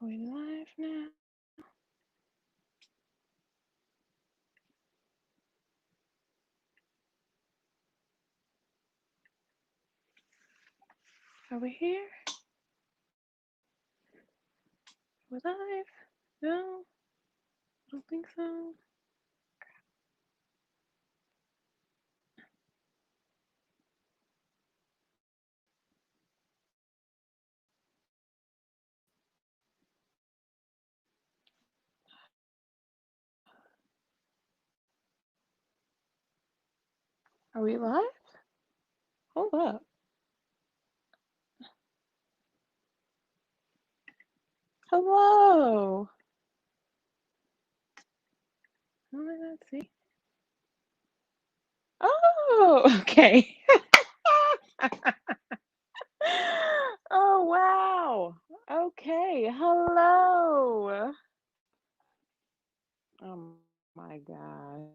Are we live now? Are we here? Are we live? No, I don't think so. Are we live? Hold up. Hello. How am I not see? Oh, okay. Oh, wow. Okay. Hello. Oh my gosh.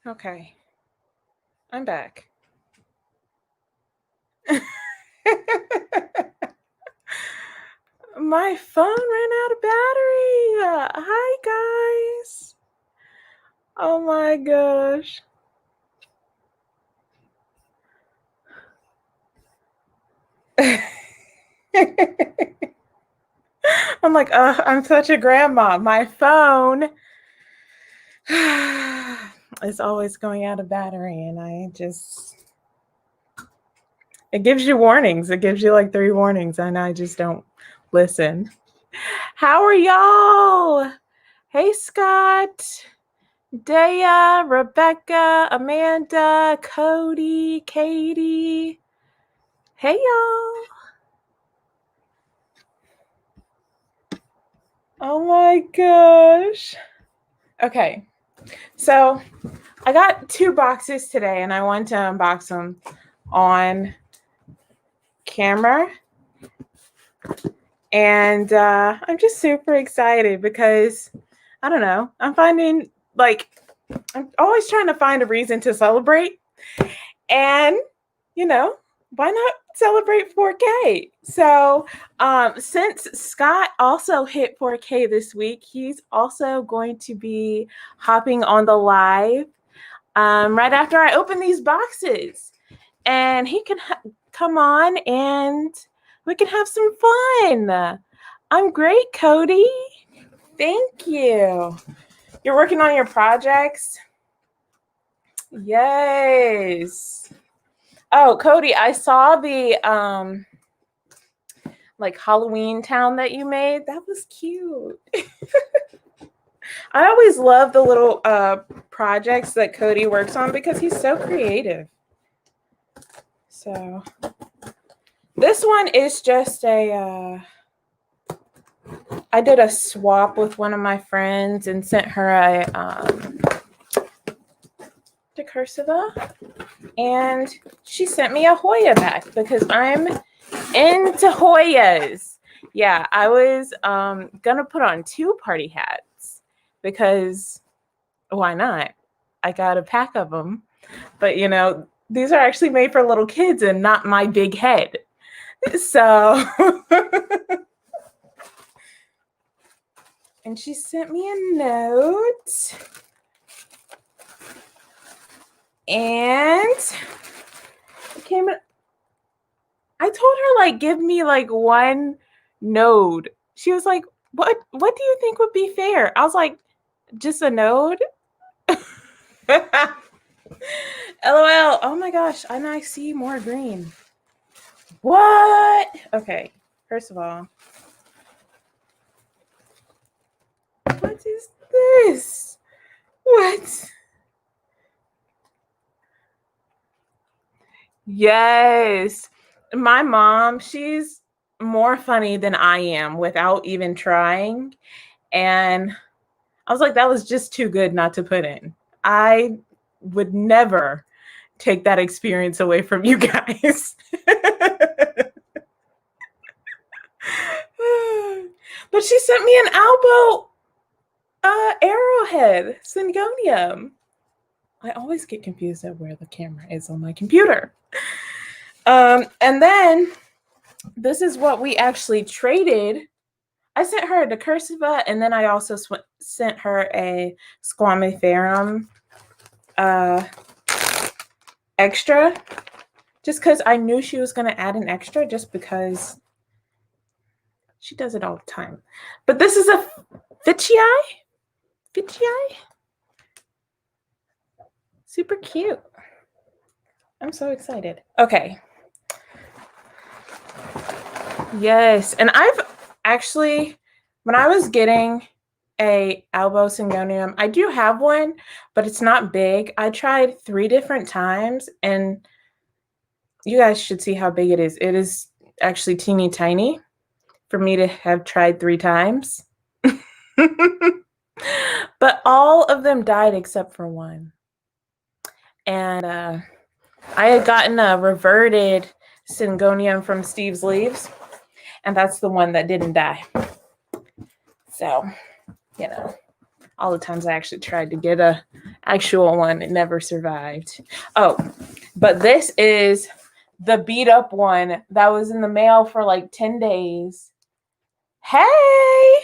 Okay, I'm back. My phone ran out of battery. Hi, guys. Oh my gosh. I'm like, I'm such a grandma. My phone is always going out of battery, and it gives you warnings. It gives you like 3 warnings, and I just don't listen. How are y'all? Hey, Scott, Dea, Rebecca, Amanda, Cody, Katie. Hey, y'all. Oh my gosh. Okay, so I got 2 boxes today, and I want to unbox them on camera. And I'm just super excited because, I don't know, I'm always trying to find a reason to celebrate. And, why not celebrate 4K? So since Scott also hit 4K this week, he's also going to be hopping on the live right after I open these boxes. And he can come on and we can have some fun. I'm great, Cody. Thank you. You're working on your projects? Yes. Oh, Cody, I saw the like Halloween town that you made. That was cute. I always love the little projects that Cody works on because he's so creative. So this one is just I did a swap with one of my friends and sent her a cursiva, and she sent me a Hoya back because I'm into Hoyas. Yeah, I was gonna put on 2 party hats because why not? I got a pack of them, but you know, these are actually made for little kids and not my big head. So and she sent me a note. And it came in. I told her, like, give me like 1 node. She was like, what do you think would be fair? I was like, just a node? LOL. Oh my gosh. And I see more green. What? Okay. First of all, what is this? What? Yes. My mom, she's more funny than I am without even trying. And I was like, that was just too good not to put in. I would never take that experience away from you guys. But she sent me an elbow arrowhead syngonium. I always get confused at where the camera is on my computer. And then this is what we actually traded. I sent her the cursiva, and then I also sent her a squamiferum extra, just because I knew she was going to add an extra, just because she does it all the time. But this is a Fitchii. Super cute. I'm so excited. Okay. Yes, and I've actually, when I was getting a elbow syngonium, I do have one, but it's not big. I tried 3 different times, and you guys should see how big it is. It is actually teeny tiny for me to have tried 3 times. But all of them died except for one. And I had gotten a reverted syngonium from Steve's Leaves, and that's the one that didn't die. So, you know, all the times I actually tried to get a actual one, it never survived. Oh, but this is the beat up one that was in the mail for like 10 days. Hey!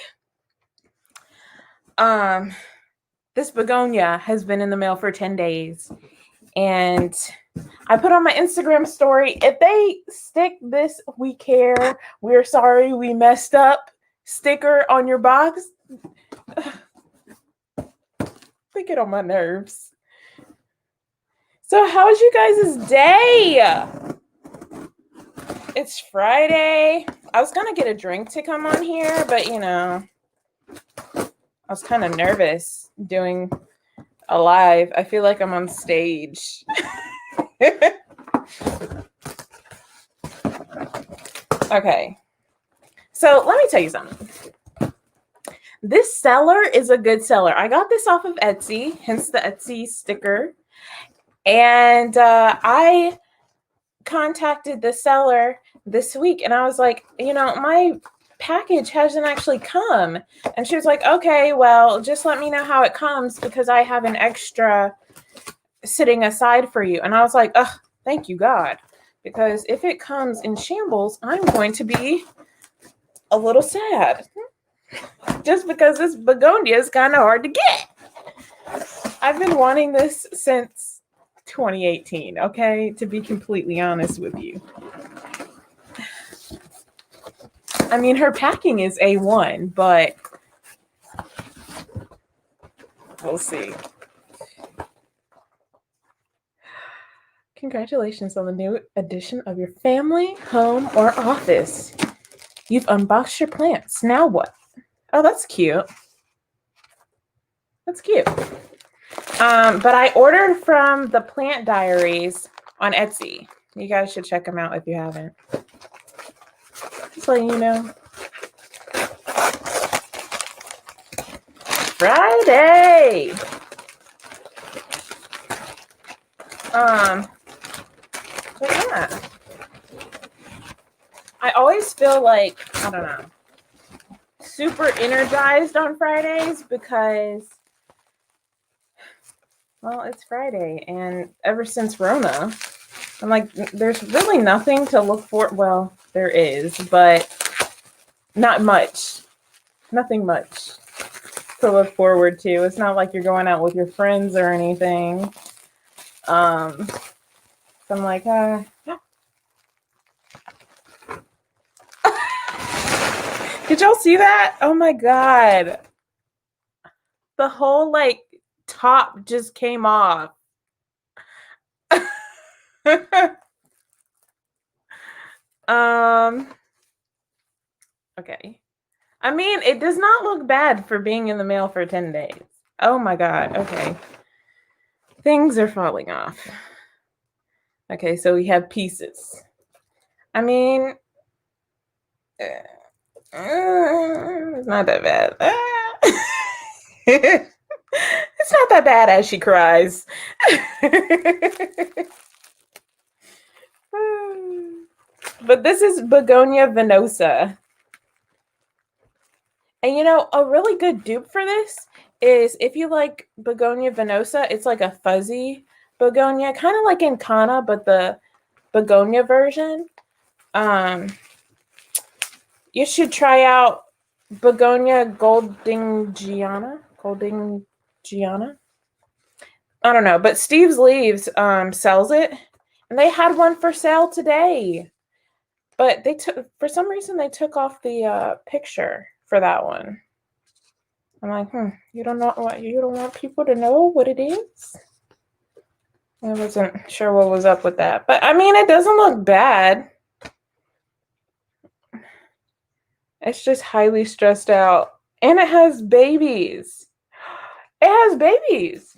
This begonia has been in the mail for 10 days. And I put on my Instagram story, if they stick this "we care, we're sorry, we messed up" sticker on your box, they get on my nerves. So how was you guys' day? It's Friday. I was gonna get a drink to come on here, but you know, I was kind of nervous doing a live. I feel like I'm on stage. Okay, so let me tell you something. This seller is a good seller. I got this off of Etsy, hence the Etsy sticker. And I contacted the seller this week, and I was like, you know, my package hasn't actually come. And she was like, okay, well, just let me know how it comes because I have an extra sitting aside for you. And I was like, ugh, thank you, God. Because if it comes in shambles, I'm going to be a little sad. Just because this begonia is kind of hard to get. I've been wanting this since 2018, okay? To be completely honest with you. I mean, her packing is A1, but we'll see. Congratulations on the new addition of your family, home, or office. You've unboxed your plants. Now what? Oh, that's cute. That's cute. But I ordered from the Plant Diaries on Etsy. You guys should check them out if you haven't. Just letting you know. Friday. But yeah. I always feel like, I don't know, super energized on Fridays because, well, it's Friday. And ever since Rona, I'm like, there's really nothing to look for. Well, there is, but not much. Nothing much to look forward to. It's not like you're going out with your friends or anything. So I'm like, Did y'all see that? Oh my God. The whole like top just came off. Okay. I mean, it does not look bad for being in the mail for 10 days. Oh my God. Okay. Things are falling off. Okay, so we have pieces. I mean, it's not that bad. It's not that bad as she cries. But this is Begonia venosa. And you know, a really good dupe for this is if you like Begonia venosa, it's like a fuzzy begonia, kind of like Encana, but the begonia version. You should try out Begonia Goldingiana. I don't know, but Steve's Leaves sells it, and they had one for sale today. But they took, for some reason, they took off the picture for that one. I'm like, you don't want people to know what it is? I wasn't sure what was up with that, but I mean, it doesn't look bad. It's just highly stressed out, and it has babies. It has babies.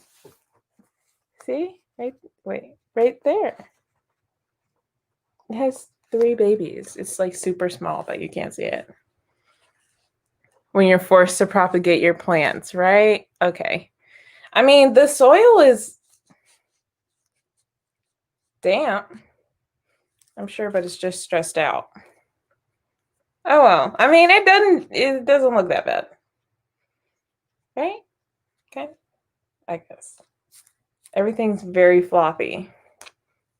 See, right there. It has 3 babies. It's like super small, but you can't see it. When you're forced to propagate your plants, right? Okay. I mean, the soil is damp, I'm sure, but it's just stressed out. Oh well. I mean, it doesn't look that bad. Right? Okay. I guess. Everything's very floppy.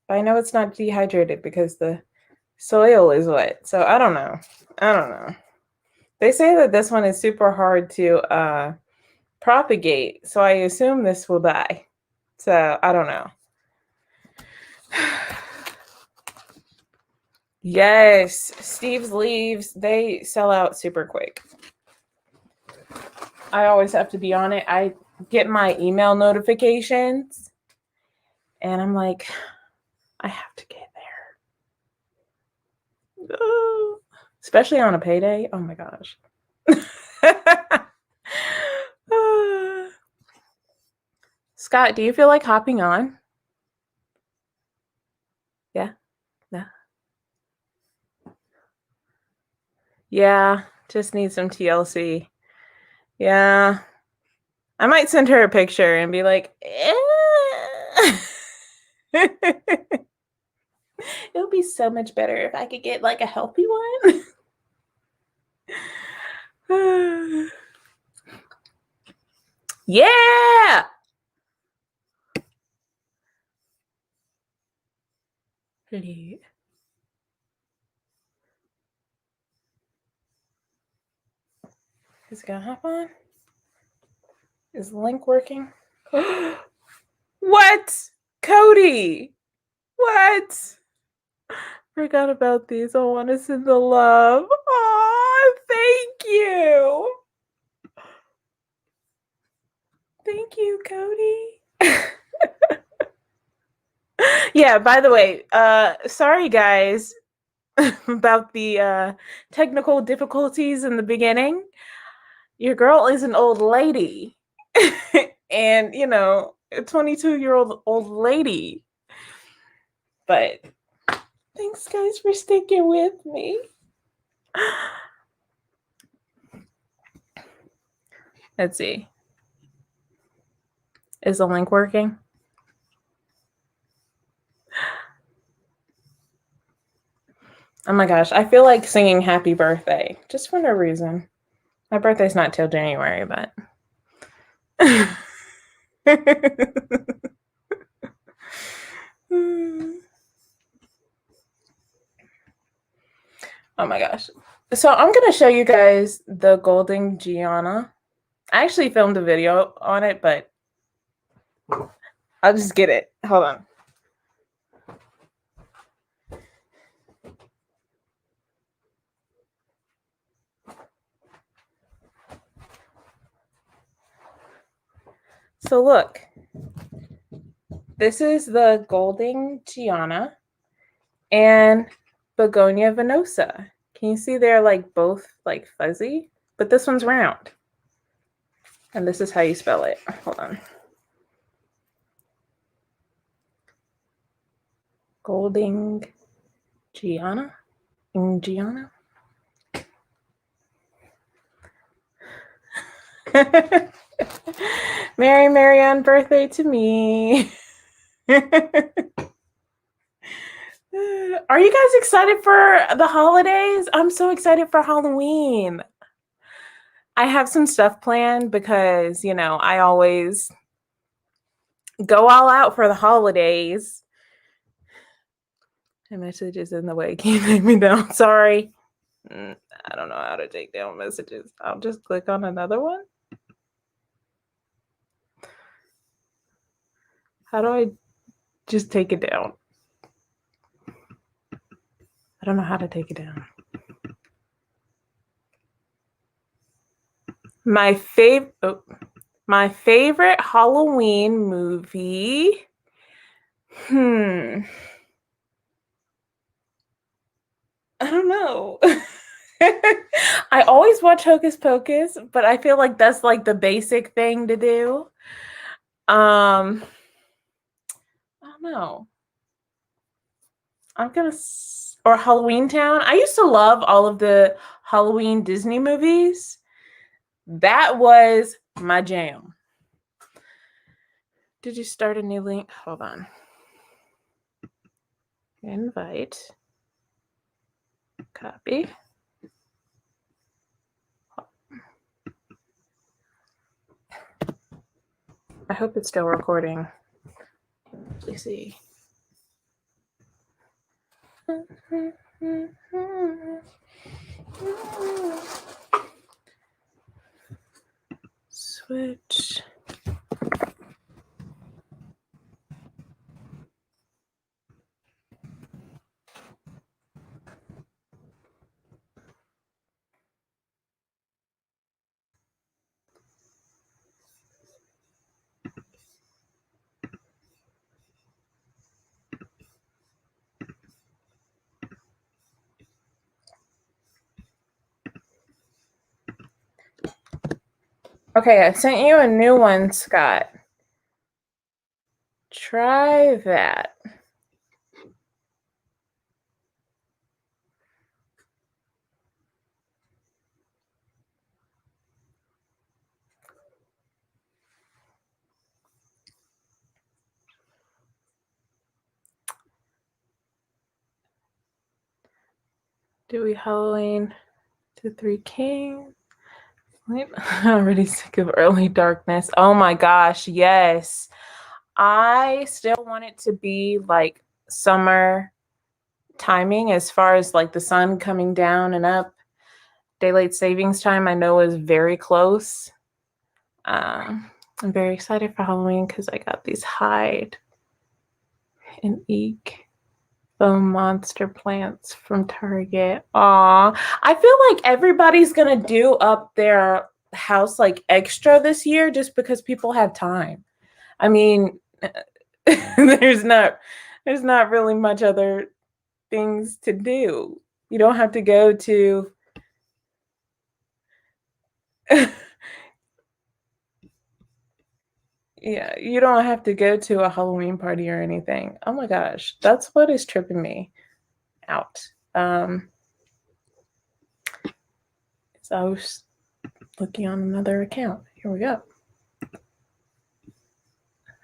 But I know it's not dehydrated because the soil is wet. So I don't know. They say that this one is super hard to propagate, so I assume this will die. So I don't know. Yes, Steve's Leaves, they sell out super quick. I always have to be on it. I get my email notifications and I'm like, I have to get there. Especially on a payday. Oh my gosh. Scott, do you feel like hopping on? Yeah. Yeah, just need some TLC. Yeah. I might send her a picture and be like, it would be so much better if I could get like a healthy one. Yeah. Pretty. Is it gonna hop on? Is the link working? What? Cody? What? Forgot about these. I want to send the love. Oh, thank you. Thank you, Cody. Yeah, by the way, sorry guys about the technical difficulties in the beginning. Your girl is an old lady. And, you know, a 22-year-old old lady. But thanks guys for sticking with me. Let's see. Is the link working? Oh my gosh, I feel like singing happy birthday just for no reason. My birthday's not till January, but oh my gosh. So I'm going to show you guys the Golden Gianna. I actually filmed a video on it, but I'll just get it. Hold on. So look, this is the Golden Gianna and Begonia venosa. Can you see they're like both like fuzzy? But this one's round. And this is how you spell it. Hold on. Golden Gianna? Gianna? Merry Marianne birthday to me. Are you guys excited for the holidays? I'm so excited for Halloween. I have some stuff planned because, you know, I always go all out for the holidays. My message is in the way. Can you take me down? Sorry. I don't know how to take down messages. I'll just click on another one. How do I just take it down? I don't know how to take it down. My favorite Halloween movie. I don't know. I always watch Hocus Pocus, but I feel like that's like the basic thing to do. I don't know. Or Halloween Town. I used to love all of the Halloween Disney movies. That was my jam. Did you start a new link? Hold on. Invite. Copy. I hope it's still recording. Let's see. Switch. Okay, I sent you a new one, Scott. Try that. Do we Halloween to Three Kings? I'm already sick of early darkness. Oh my gosh, yes. I still want it to be like summer timing as far as like the sun coming down and up. Daylight savings time I know is very close. I'm very excited for Halloween because I got these hide and eek foam monster plants from Target. Aw, I feel like everybody's gonna do up their house like extra this year just because people have time. I mean, there's not really much other things to do. You don't have to go to yeah, you don't have to go to a Halloween party or anything. Oh my gosh, that's what is tripping me out. So I was looking on another account. Here we go.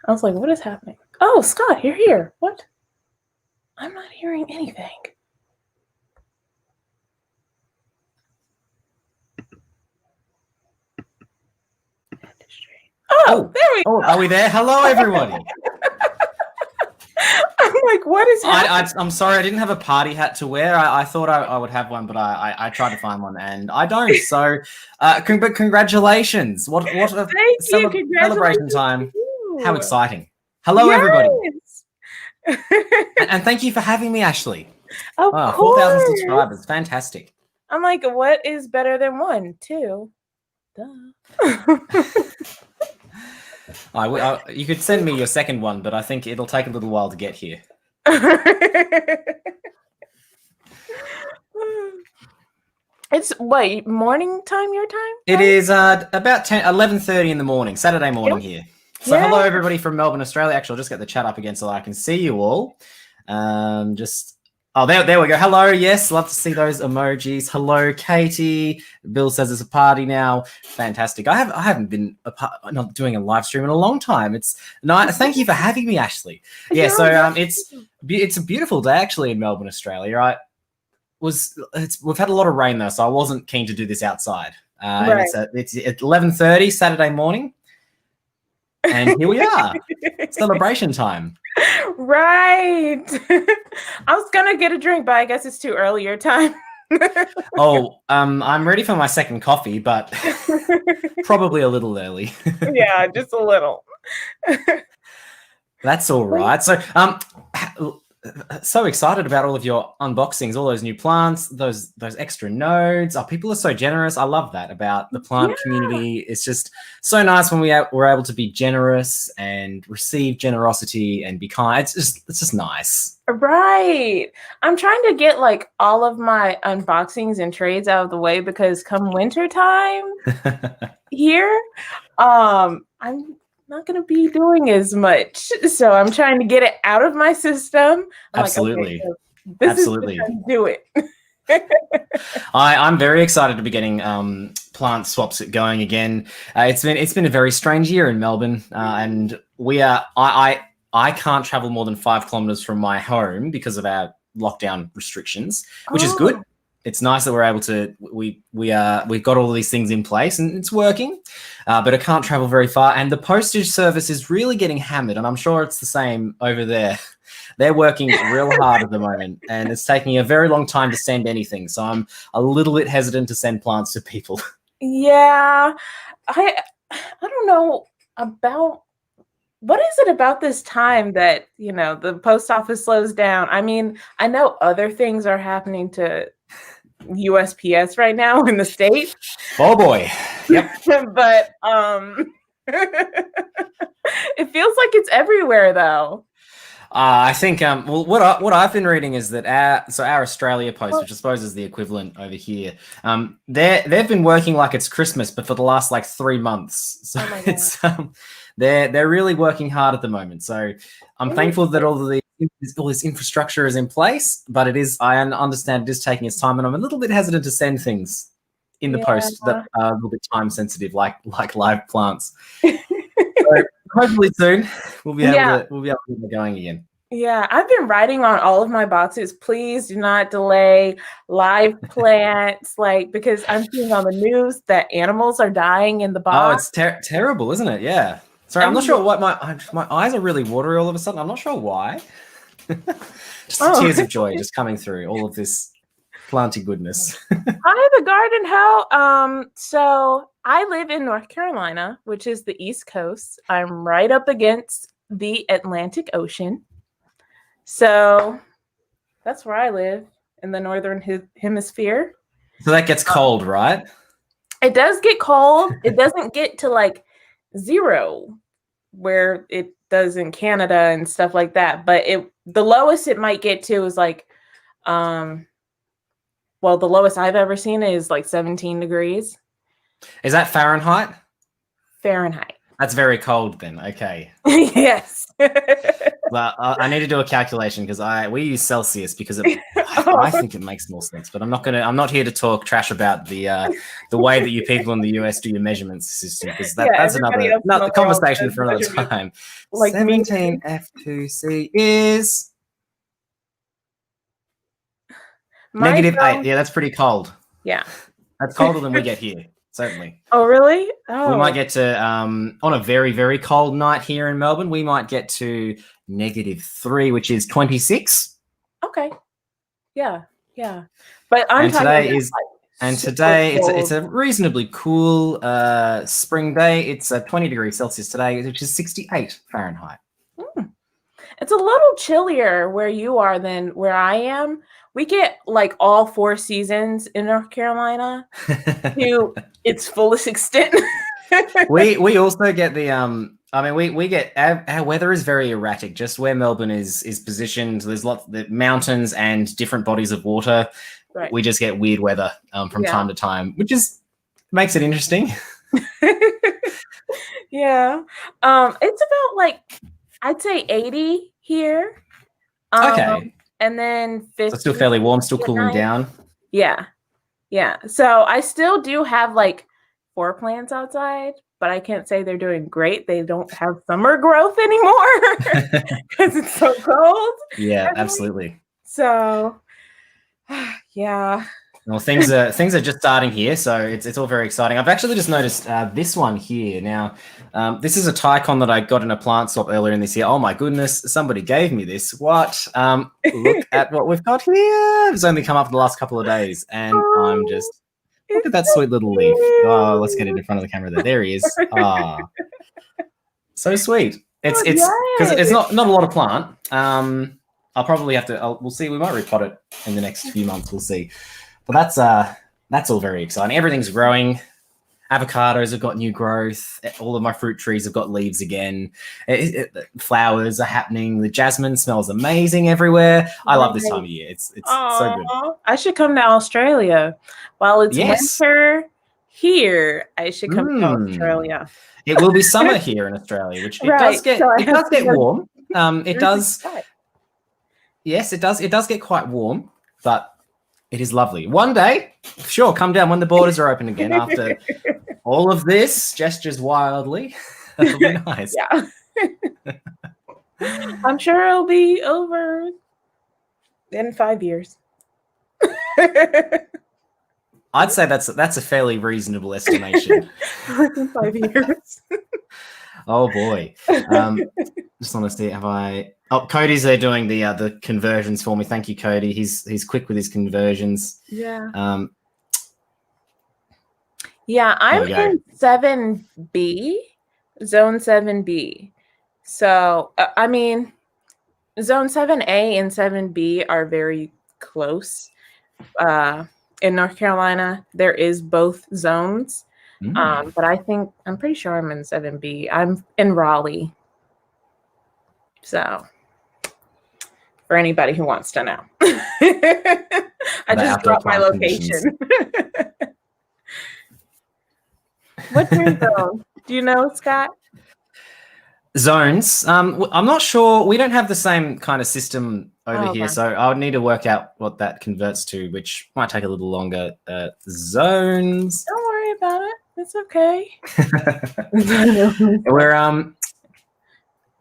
I was like, what is happening? Oh, Scott, you're here. What? I'm not hearing anything. Oh, there we go. Are we there? Hello, everybody. I'm like, what is happening? I'm sorry, I didn't have a party hat to wear. I thought I would have one, but I tried to find one and I don't. So, but congratulations! What a celebration time! How exciting! Hello, everybody, and thank you for having me, Ashley. Of course. 4,000 subscribers, fantastic. I'm like, what is better than 1, 2? Duh. You could send me your second one, but I think it'll take a little while to get here. It's morning time, your time? It is about 11:30 in the morning, Saturday morning here. So hello, everybody from Melbourne, Australia. Actually, I'll just get the chat up again so that I can see you all. There we go. Hello, yes, love to see those emojis. Hello, Katie. Bill says it's a party now. Fantastic. I haven't been not doing a live stream in a long time. It's nice. Thank you for having me, Ashley. Yeah, so it's a beautiful day actually in Melbourne, Australia. We've had a lot of rain though, so I wasn't keen to do this outside. Right. And it's at 11:30 Saturday morning, and here we are, celebration time. Right. I was gonna get a drink, but I guess it's too early your time. I'm ready for my second coffee, but probably a little early. Yeah, just a little. That's all right. So excited about all of your unboxings, all those new plants, those extra nodes. People are so generous. I love that about the plant community. It's just so nice when we're able to be generous and receive generosity and be kind. It's just nice. Right. I'm trying to get like all of my unboxings and trades out of the way because come winter time here, I'm not going to be doing as much. So I'm trying to get it out of my system. Absolutely. Like, okay, so this is the time to do it. I'm very excited to be getting plant swaps going again. It's been a very strange year in Melbourne, and I can't travel more than 5 kilometers from my home because of our lockdown restrictions, which is good. It's nice that we're able to, we've got all of these things in place and it's working, but I can't travel very far. And the postage service is really getting hammered, and I'm sure it's the same over there. They're working real hard at the moment, and it's taking a very long time to send anything. So I'm a little bit hesitant to send plants to people. Yeah, I don't know about, what is it about this time that, the post office slows down? I mean, I know other things are happening to USPS right now in the States. Oh boy. Yep. But it feels like it's everywhere though. I think what I've been reading is that our Australia Post, which I suppose is the equivalent over here, they've been working like it's Christmas, but for the last like 3 months. So it's they're really working hard at the moment. So I'm thankful that all this infrastructure is in place, but I understand it is taking its time, and I'm a little bit hesitant to send things in the post that are a little bit time sensitive, like live plants. So hopefully soon we'll be able to get going again. Yeah, I've been writing on all of my boxes, please do not delay live plants, because I'm seeing on the news that animals are dying in the box. Oh, it's terrible, isn't it? Yeah. Sorry, I'm not sure what my eyes are really watery all of a sudden. I'm not sure why. Just tears of joy just coming through all of this planty goodness. Hi, the garden hoe. So I live in North Carolina, which is the East Coast. I'm right up against the Atlantic Ocean. So that's where I live in the northern hemisphere. So that gets cold, right? It does get cold. It doesn't get to like 0 where it does in Canada and stuff like that. But the lowest it might get to is like, well, the lowest I've ever seen is like 17 degrees. Is that Fahrenheit? Fahrenheit. That's very cold then. Okay. Yes. Well, I need to do a calculation because we use Celsius because I think it makes more sense. But I'm not here to talk trash about the way that you people in the US do your measurement system because that's another conversation for another time. Like 17 F2C is -8. Yeah, that's pretty cold. Yeah, that's colder than we get here. Certainly. Oh, really? Oh. We might get to, on a very, very cold night here in Melbourne, we might get to -3, which is 26. Okay. Yeah. But today it's a reasonably cool spring day. It's 20 degrees Celsius today, which is 68 Fahrenheit. It's a little chillier where you are than where I am. We get like all 4 seasons in North Carolina to its fullest extent. we also get the we get our weather is very erratic. Just where Melbourne is positioned, there's lots of mountains and different bodies of water. Right. We just get weird weather from time to time, which makes it interesting. Yeah, it's about like I'd say 80 here. Okay. And then 50. So still fairly warm, still cooling down. Yeah. So I still do have like 4 plants outside, but I can't say they're doing great. They don't have summer growth anymore because it's so cold. Yeah, absolutely. So, yeah. Well, things are just starting here, so it's all very exciting. I've actually just noticed this one here. Now, this is a Tycon that I got in a plant swap earlier in this year. Oh my goodness, somebody gave me this. What? Look at what we've got here. It's only come up in the last couple of days, and I'm just look at that sweet little leaf. Oh, let's get it in front of the camera there. There he is. Ah, so sweet. It's because it's not a lot of plant. I'll probably have to. We'll see. We might repot it in the next few months. We'll see. But that's all very exciting. Everything's growing. Avocados have got new growth. All of my fruit trees have got leaves again. Flowers are happening. The jasmine smells amazing everywhere. I love this time of year. It's so good. I should come to Australia while it's winter here. I should come to Australia. It will be summer here in Australia, which it does get warm. It does. Yes, it does. It does get quite warm, but it is lovely. One day, sure, come down when the borders are open again after all of this, gestures wildly. That'll be nice. Yeah. I'm sure it'll be over in 5 years. I'd say that's a fairly reasonable estimation. In 5 years. Oh boy. Just want to see, have I... Oh, Cody's there doing the conversions for me. Thank you, Cody. He's quick with his conversions. Yeah. Yeah, I'm in 7B, zone 7B. So, I mean, zone 7A and 7B are very close. In North Carolina, there is both zones. But I'm pretty sure I'm in 7B. I'm in Raleigh. So, for anybody who wants to know, I just dropped my location. What's your zone? Do you know, Scott? Zones. I'm not sure. We don't have the same kind of system over here, so I would need to work out what that converts to, which might take a little longer. Zones. Don't worry about it. It's okay. We're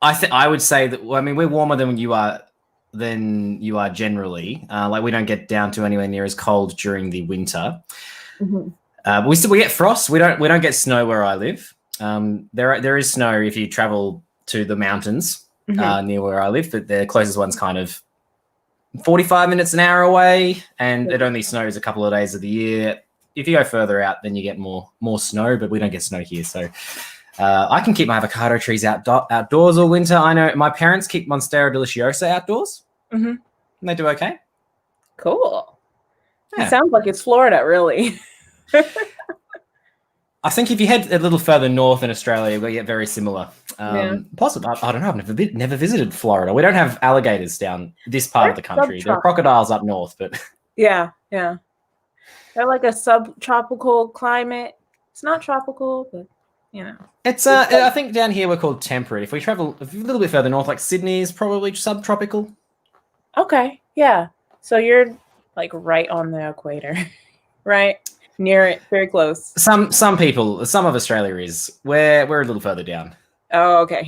I would say that. I mean, we're warmer than you are generally. Like we don't get down to anywhere near as cold during the winter. Mm-hmm. We get frost. We don't get snow where I live. There is snow if you travel to the mountains near where I live, but the closest one's kind of 45 minutes an hour away, and it only snows a couple of days of the year. If you go further out, then you get more snow, but we don't get snow here. So I can keep my avocado trees outdoors all winter. I know my parents keep Monstera deliciosa outdoors, and they do okay. Cool. Yeah. It sounds like it's Florida, really. I think if you head a little further north in Australia, we get very similar. Yeah. Possibly, I don't know. I've never visited Florida. We don't have alligators down this part of the country. There are crocodiles up north, but yeah. They're like a subtropical climate. It's not tropical, but you know. It's I think down here we're called temperate. If we travel a little bit further north, like Sydney is probably subtropical. Okay. Yeah. So you're like right on the equator, right? Near it, very close. Some of Australia is. We're a little further down. Oh, okay.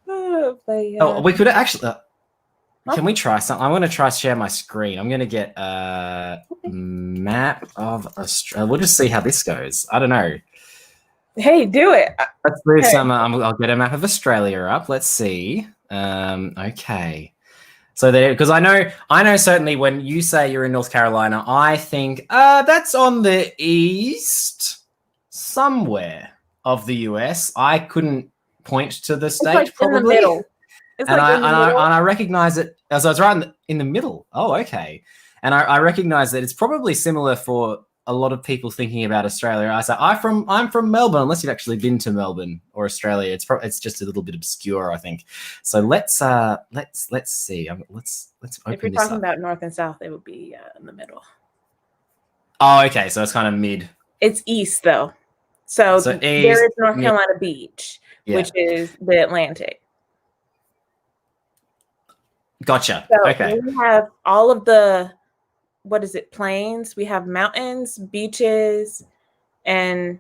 But, yeah. Oh, we could actually. Can we try something? I'm going to try share my screen. I'm going to get a map of Australia. We'll just see how this goes. I don't know. Hey, do it. Let's move some. I'll get a map of Australia up. Let's see. Okay. So there, because I know certainly when you say you're in North Carolina, I think that's on the east somewhere of the US. I couldn't point to the state, like probably. in the middle. It's and like I recognize it. So it's right in the middle. Oh, okay. And I recognize that it's probably similar for a lot of people thinking about Australia. I say I'm from Melbourne, unless you've actually been to Melbourne or Australia. It's just a little bit obscure, I think. So let's see. Let's open if you're this talking up. about north and south, it would be in the middle. Oh, okay. So it's kind of mid. It's east though. So east, there is North Carolina Beach, which is the Atlantic. Gotcha. So okay. We have all of the, plains? We have mountains, beaches, and...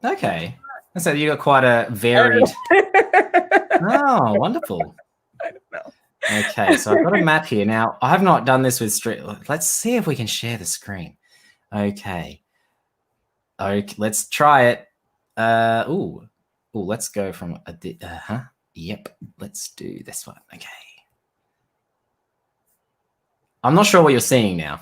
Okay. So you got quite a varied... Oh, wonderful. I don't know. Okay, so I've got a map here. Now, I have not done this with street. Let's see if we can share the screen. Okay, let's try it. Let's go from a... Yep, let's do this one. Okay. I'm not sure what you're seeing now,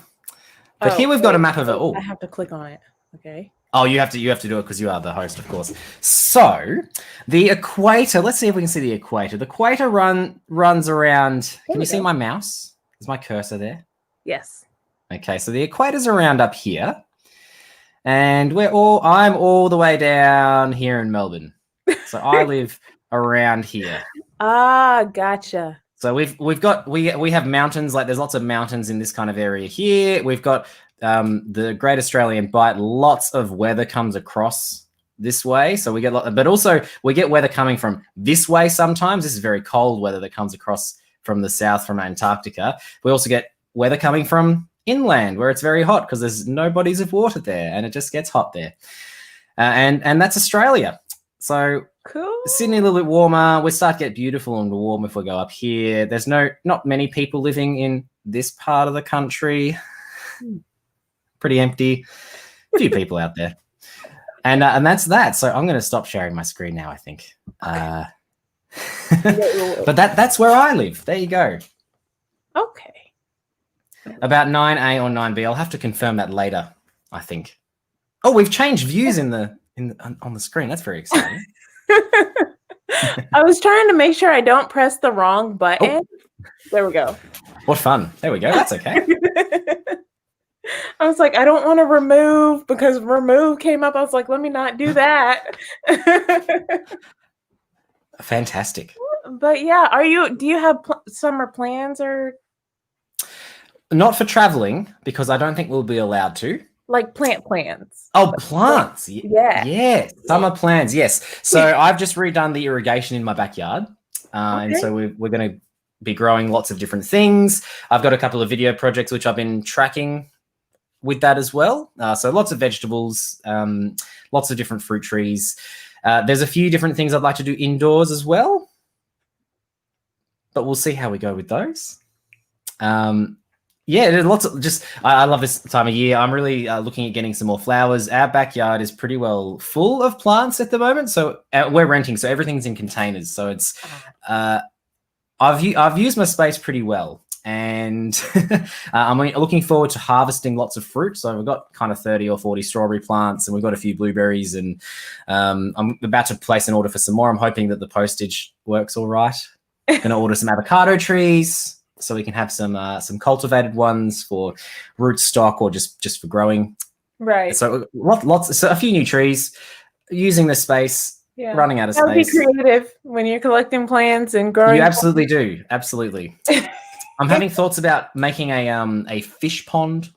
but here we've got a map of it. Oh, I have to click on it. Okay. Oh, you have to do it because you are the host, of course. So the equator. Let's see if we can see the equator. The equator runs around. Can you see my mouse? Is my cursor there? Yes. Okay, so the equator's around up here, and I'm all the way down here in Melbourne. So I live around here. Ah, gotcha. So we have mountains, like there's lots of mountains in this kind of area here. We've got the Great Australian Bight. Lots of weather comes across this way. So we get but also we get weather coming from this way sometimes. This is very cold weather that comes across from the south, from Antarctica. We also get weather coming from inland where it's very hot because there's no bodies of water there and it just gets hot there. And that's Australia. So cool. Sydney a little bit warmer. We start to get beautiful and warm if we go up here. There's not many people living in this part of the country. Pretty empty. A few people out there. And that's that. So I'm going to stop sharing my screen now, I think. Okay. But that's where I live. There you go. Okay. About 9A or 9B. I'll have to confirm that later, I think. Oh, we've changed views on the screen. That's very exciting. I was trying to make sure I don't press the wrong button. Oh. There we go. What fun. There we go. That's okay. I was like, I don't want to remove because remove came up. I was like, let me not do that. Fantastic. But yeah, do you have summer plans or? Not for traveling because I don't think we'll be allowed to. Like plant plans. Oh, plants. Yeah. Yes. Summer plans. Yes. So I've just redone the irrigation in my backyard. And so we're going to be growing lots of different things. I've got a couple of video projects which I've been tracking with that as well. So lots of vegetables, lots of different fruit trees. There's a few different things I'd like to do indoors as well. But we'll see how we go with those. Yeah, there's lots of I love this time of year. I'm really looking at getting some more flowers. Our backyard is pretty well full of plants at the moment. So we're renting, so everything's in containers. So it's, I I've used my space pretty well, and I'm looking forward to harvesting lots of fruit. So we've got kind of 30 or 40 strawberry plants, and we've got a few blueberries, and I'm about to place an order for some more. I'm hoping that the postage works all right. Going to order some avocado trees so we can have some cultivated ones for rootstock or just for growing. Right. So so a few new trees, using the space. Yeah. Running out of That'll space. be creative when you're collecting plants and growing. You absolutely do. Absolutely. I'm having thoughts about making a fish pond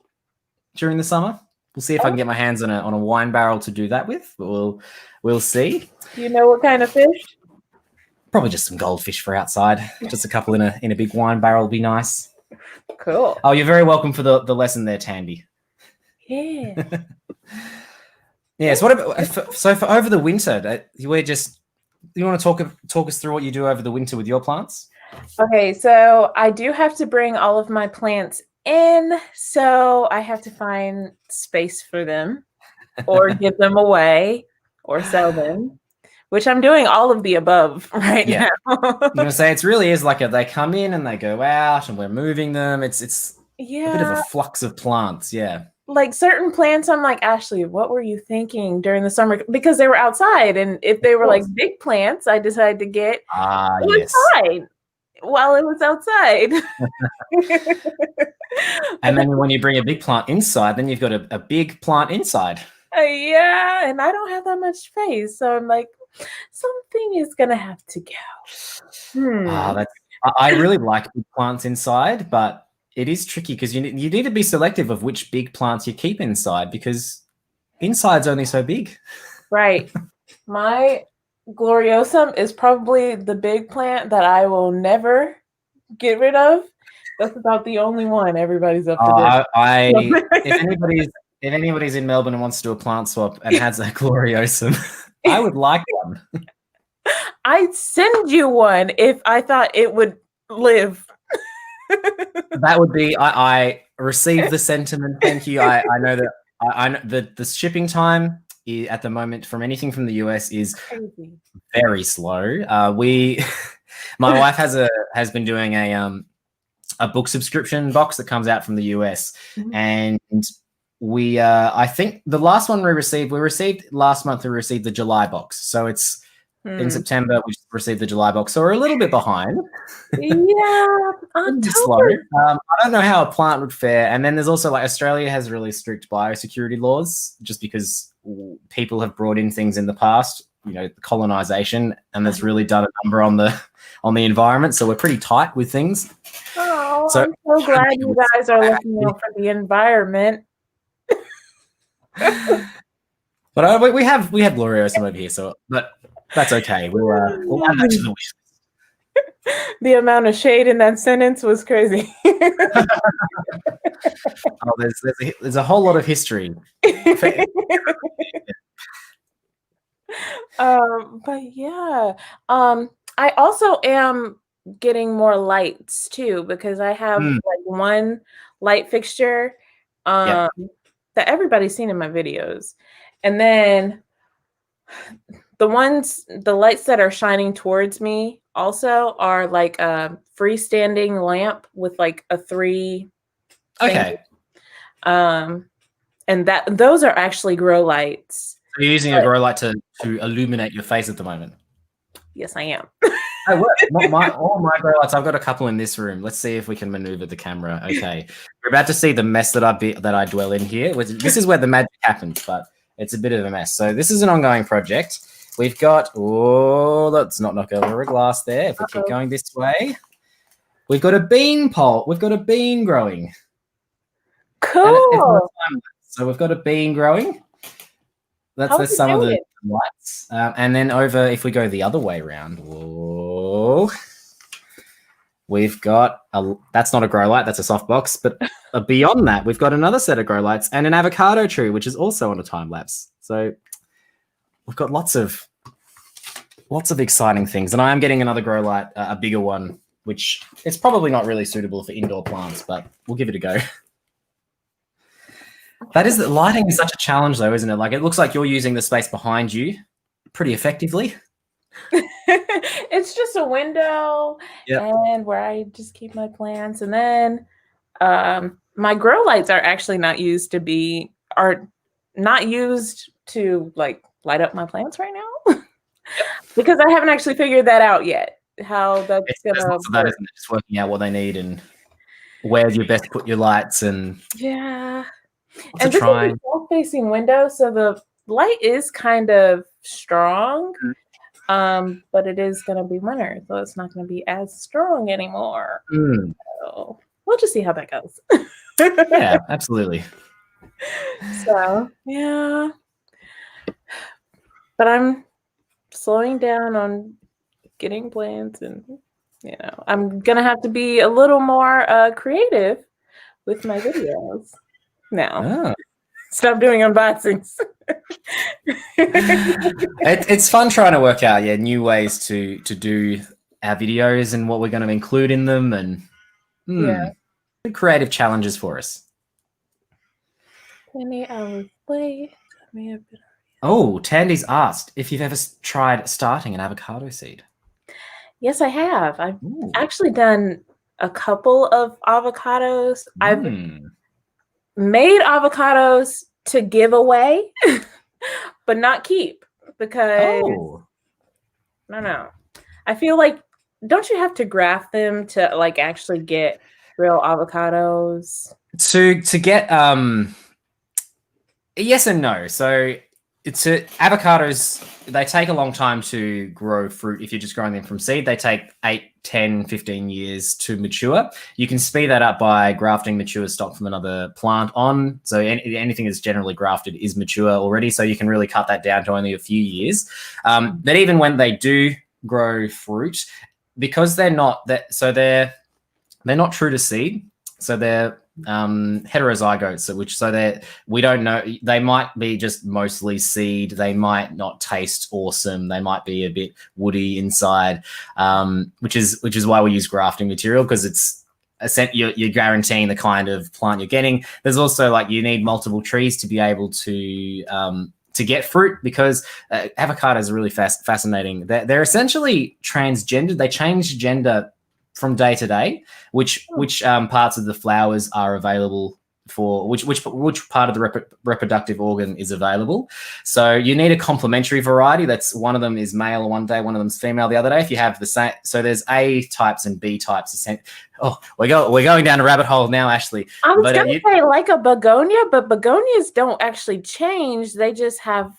during the summer. We'll see if I can get my hands on a wine barrel to do that with. But we'll see. Do you know what kind of fish? Probably just some goldfish for outside. Just a couple in a big wine barrel will be nice. Cool. Oh, you're very welcome for the lesson there, Tandy. Yeah. Yes. What about for over the winter? You want to talk us through what you do over the winter with your plants? Okay, so I do have to bring all of my plants in, so I have to find space for them, or give them away, or sell them, which I'm doing all of the above now. I'm gonna say it really is like they come in and they go out, and we're moving them. It's a bit of a flux of plants. Yeah. Like certain plants, I'm like, Ashley, what were you thinking during the summer? Because they were outside. And if they were like big plants, I decided to get inside while it was outside. And then when you bring a big plant inside, then you've got a big plant inside. Yeah. And I don't have that much space. So I'm like, something is going to have to go. I really like big plants inside, but it is tricky because you need to be selective of which big plants you keep inside because inside's only so big. Right. My gloriosum is probably the big plant that I will never get rid of. That's about the only one everybody's up to date. If anybody's in Melbourne and wants to do a plant swap and has a gloriosum, I would like one. I'd send you one if I thought it would live. That would be. I received the sentiment. Thank you. I know that. I know the shipping time at the moment from anything from the US is very slow. My wife has been doing a book subscription box that comes out from the US, and we I think the last one we received last month. We received the July box, so it's. In September, we received the July box, so we're a little bit behind. Yeah, slow. I don't know how a plant would fare. And then there's also like Australia has really strict biosecurity laws, just because people have brought in things in the past, colonization, and that's really done a number on the environment. So we're pretty tight with things. Oh, so, I'm so glad you guys are looking out for the environment. But we have gloriosum over here, but. That's okay. We'll add that to the wish list. The amount of shade in that sentence was crazy. There's a whole lot of history. But yeah, I also am getting more lights too because I have like one light fixture that everybody's seen in my videos, and then. The lights that are shining towards me also are like a freestanding lamp with like a 3. Okay. And those are actually grow lights. So you're using a grow light to illuminate your face at the moment? Yes, I am. All my grow lights. I've got a couple in this room. Let's see if we can maneuver the camera. Okay. We're about to see the mess that I dwell in here. This is where the magic happens, but it's a bit of a mess. So this is an ongoing project. We've got, let's not knock over a glass there. If we keep going this way, we've got a bean pole. We've got a bean growing. Cool. So we've got a bean growing. That's some of the lights. And then over, if we go the other way around, we've got, that's not a grow light, that's a softbox. But beyond that, we've got another set of grow lights and an avocado tree, which is also on a time lapse. So we've got lots of exciting things. And I am getting another grow light, a bigger one, which it's probably not really suitable for indoor plants, but we'll give it a go. Lighting is such a challenge though, isn't it? Like it looks like you're using the space behind you pretty effectively. It's just a window Yep. and where I just keep my plants. And then my grow lights are not used to like light up my plants right now because I haven't actually figured that out yet. How that's There's gonna lots of that, work. isn't it? Just working out what they need and where you best put your lights and Yeah. lots And of this is a trying. south-facing window, so the light is kind of strong. But it is gonna be winter, so it's not gonna be as strong anymore. Mm. So we'll just see how that goes. Yeah, absolutely. So yeah. But I'm slowing down on getting plants and I'm gonna have to be a little more creative with my videos now. Oh. Stop doing unboxings. It's fun trying to work out new ways to do our videos and what we're going to include in them, and Yeah. creative challenges for us. 20 hours late. Oh, Tandy's asked if you've ever tried starting an avocado seed. Yes, I have. I've Ooh. actually done a couple of avocados. I've Mm. made avocados to give away, but not keep because Oh. I don't know. I feel like don't you have to graft them to like actually get real avocados? To get yes and no. So avocados, they take a long time to grow fruit. If you're just growing them from seed, they take 8, 10, 15 years to mature. You can speed that up by grafting mature stock from another plant on. So anything that's generally grafted is mature already. So you can really cut that down to only a few years. But even when they do grow fruit, because they're not not true to seed. So they're heterozygotes, we don't know, they might be just mostly seed, they might not taste awesome, they might be a bit woody inside, which is why we use grafting material, because you're guaranteeing the kind of plant you're getting. There's also you need multiple trees to be able to get fruit, because avocados are really fascinating. They're essentially transgendered. They change gender from day to day, which parts of the flowers are available for, which part of the reproductive organ is available. So you need a complementary variety. That's one of them is male one day, one of them's female the other day. If you have the same, so there's A types and B types. Oh, we're going down a rabbit hole now, Ashley. I was going to say like a begonia, but begonias don't actually change. They just have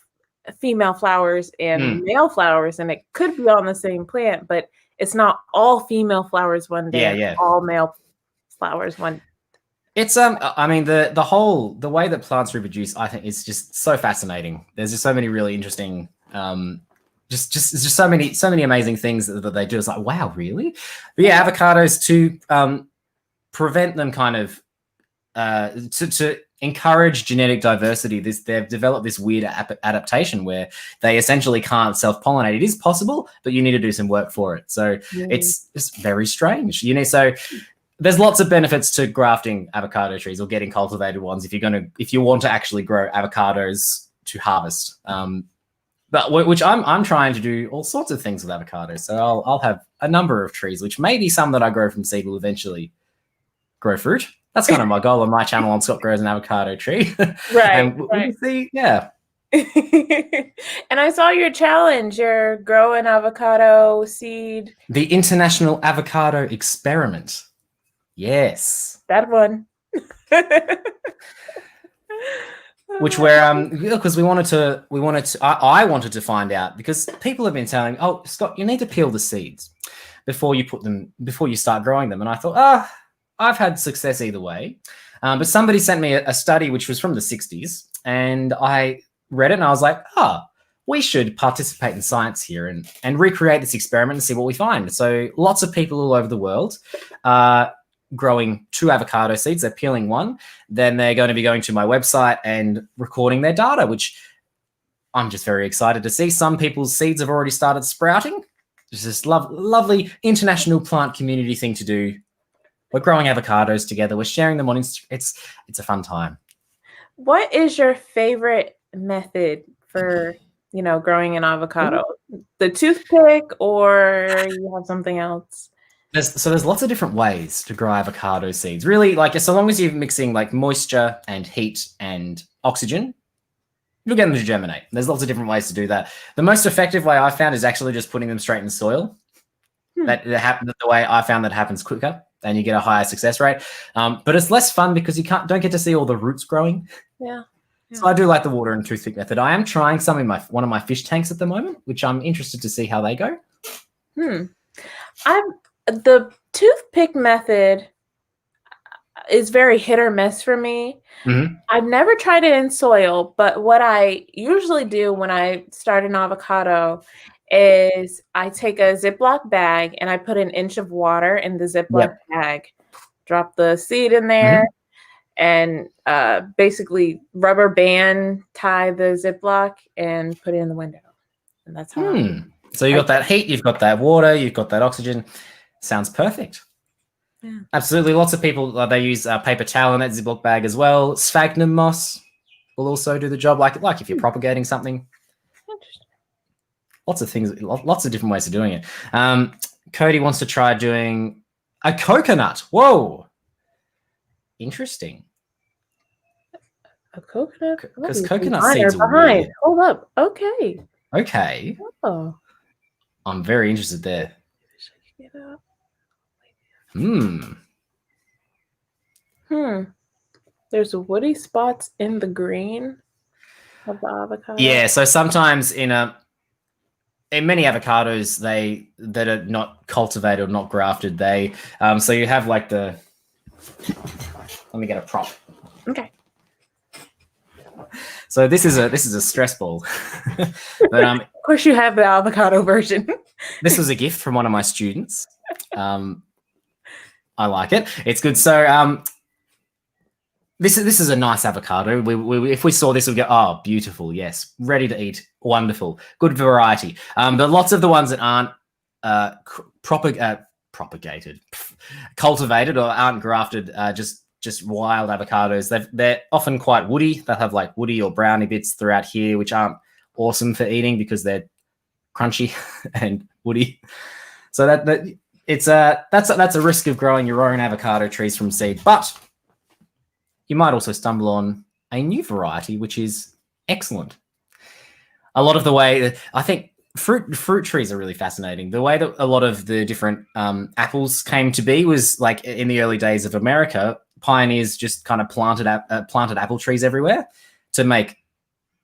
female flowers and male flowers, and it could be on the same plant, but it's not all female flowers one day, all male flowers one. It's I mean the way that plants reproduce, I think, is just so fascinating. There's just so many really interesting just so many amazing things that they do. It's like, wow, really? But yeah, avocados, to prevent them kind of to encourage genetic diversity, they've developed this weird adaptation where they essentially can't self-pollinate. It is possible, but you need to do some work for it. So it's just very strange. So there's lots of benefits to grafting avocado trees or getting cultivated ones if you want to actually grow avocados to harvest. But which I'm trying to do all sorts of things with avocados. So I'll have a number of trees, which maybe some that I grow from seed will eventually grow fruit. That's kind of my goal on my channel on Scott Grows an Avocado Tree. Right. And we'll see, yeah. And I saw your challenge, your grow an avocado seed. The International Avocado Experiment. Yes. That one. Which because I wanted to find out, because people have been telling, oh, Scott, you need to peel the seeds before you start growing them. And I thought, I've had success either way. But somebody sent me a study which was from the 60s, and I read it and I was like, we should participate in science here and recreate this experiment and see what we find. So lots of people all over the world are growing 2 avocado seeds. They're peeling one. Then they're going to be going to my website and recording their data, which I'm just very excited to see. Some people's seeds have already started sprouting. It's this lovely international plant community thing to do. We're growing avocados together. We're sharing them on Insta. It's a fun time. What is your favorite method for, growing an avocado? The toothpick, or you have something else? There's lots of different ways to grow avocado seeds. Really, like so long as you're mixing like moisture and heat and oxygen, you'll get them to germinate. There's lots of different ways to do that. The most effective way I found is actually just putting them straight in soil. The way I found that happens quicker and you get a higher success rate. But it's less fun because you don't get to see all the roots growing. Yeah. So I do like the water and toothpick method. I am trying some in one of my fish tanks at the moment, which I'm interested to see how they go. The toothpick method is very hit or miss for me. Mm-hmm. I've never tried it in soil, but what I usually do when I start an avocado is I take a Ziploc bag and I put an inch of water in the Ziploc bag, drop the seed in there, and basically rubber band tie the Ziploc and put it in the window. And that's how. So you got that heat, you've got that water, you've got that oxygen. Sounds perfect. Yeah. Absolutely. Lots of people, they use paper towel in that Ziploc bag as well. Sphagnum moss will also do the job, like if you're propagating something. Interesting. Lots of things, lots of different ways of doing it. Cody wants to try doing a coconut. Whoa. Interesting. A coconut? Because coconut seeds are behind. weird. Hold up. Okay. Okay. Oh. I'm very interested there. There's woody spots in the green of the avocado. Yeah, so sometimes in many avocados that are not cultivated or not grafted, they so you have like the. Let me get a prop. Okay. So this is a stress ball, but of course you have the avocado version. This was a gift from one of my students. I like it. It's good. So this is a nice avocado. If we saw this, we'd go, oh, beautiful. Yes, ready to eat. Wonderful. Good variety. But lots of the ones that aren't propagated, cultivated, or aren't grafted, just wild avocados. They're often quite woody. They'll have like woody or browny bits throughout here, which aren't awesome for eating because they're crunchy and woody. So that's a risk of growing your own avocado trees from seed. But you might also stumble on a new variety, which is excellent. A lot of the way, I think fruit trees are really fascinating. The way that a lot of the different apples came to be was like in the early days of America, pioneers just kind of planted apple trees everywhere to make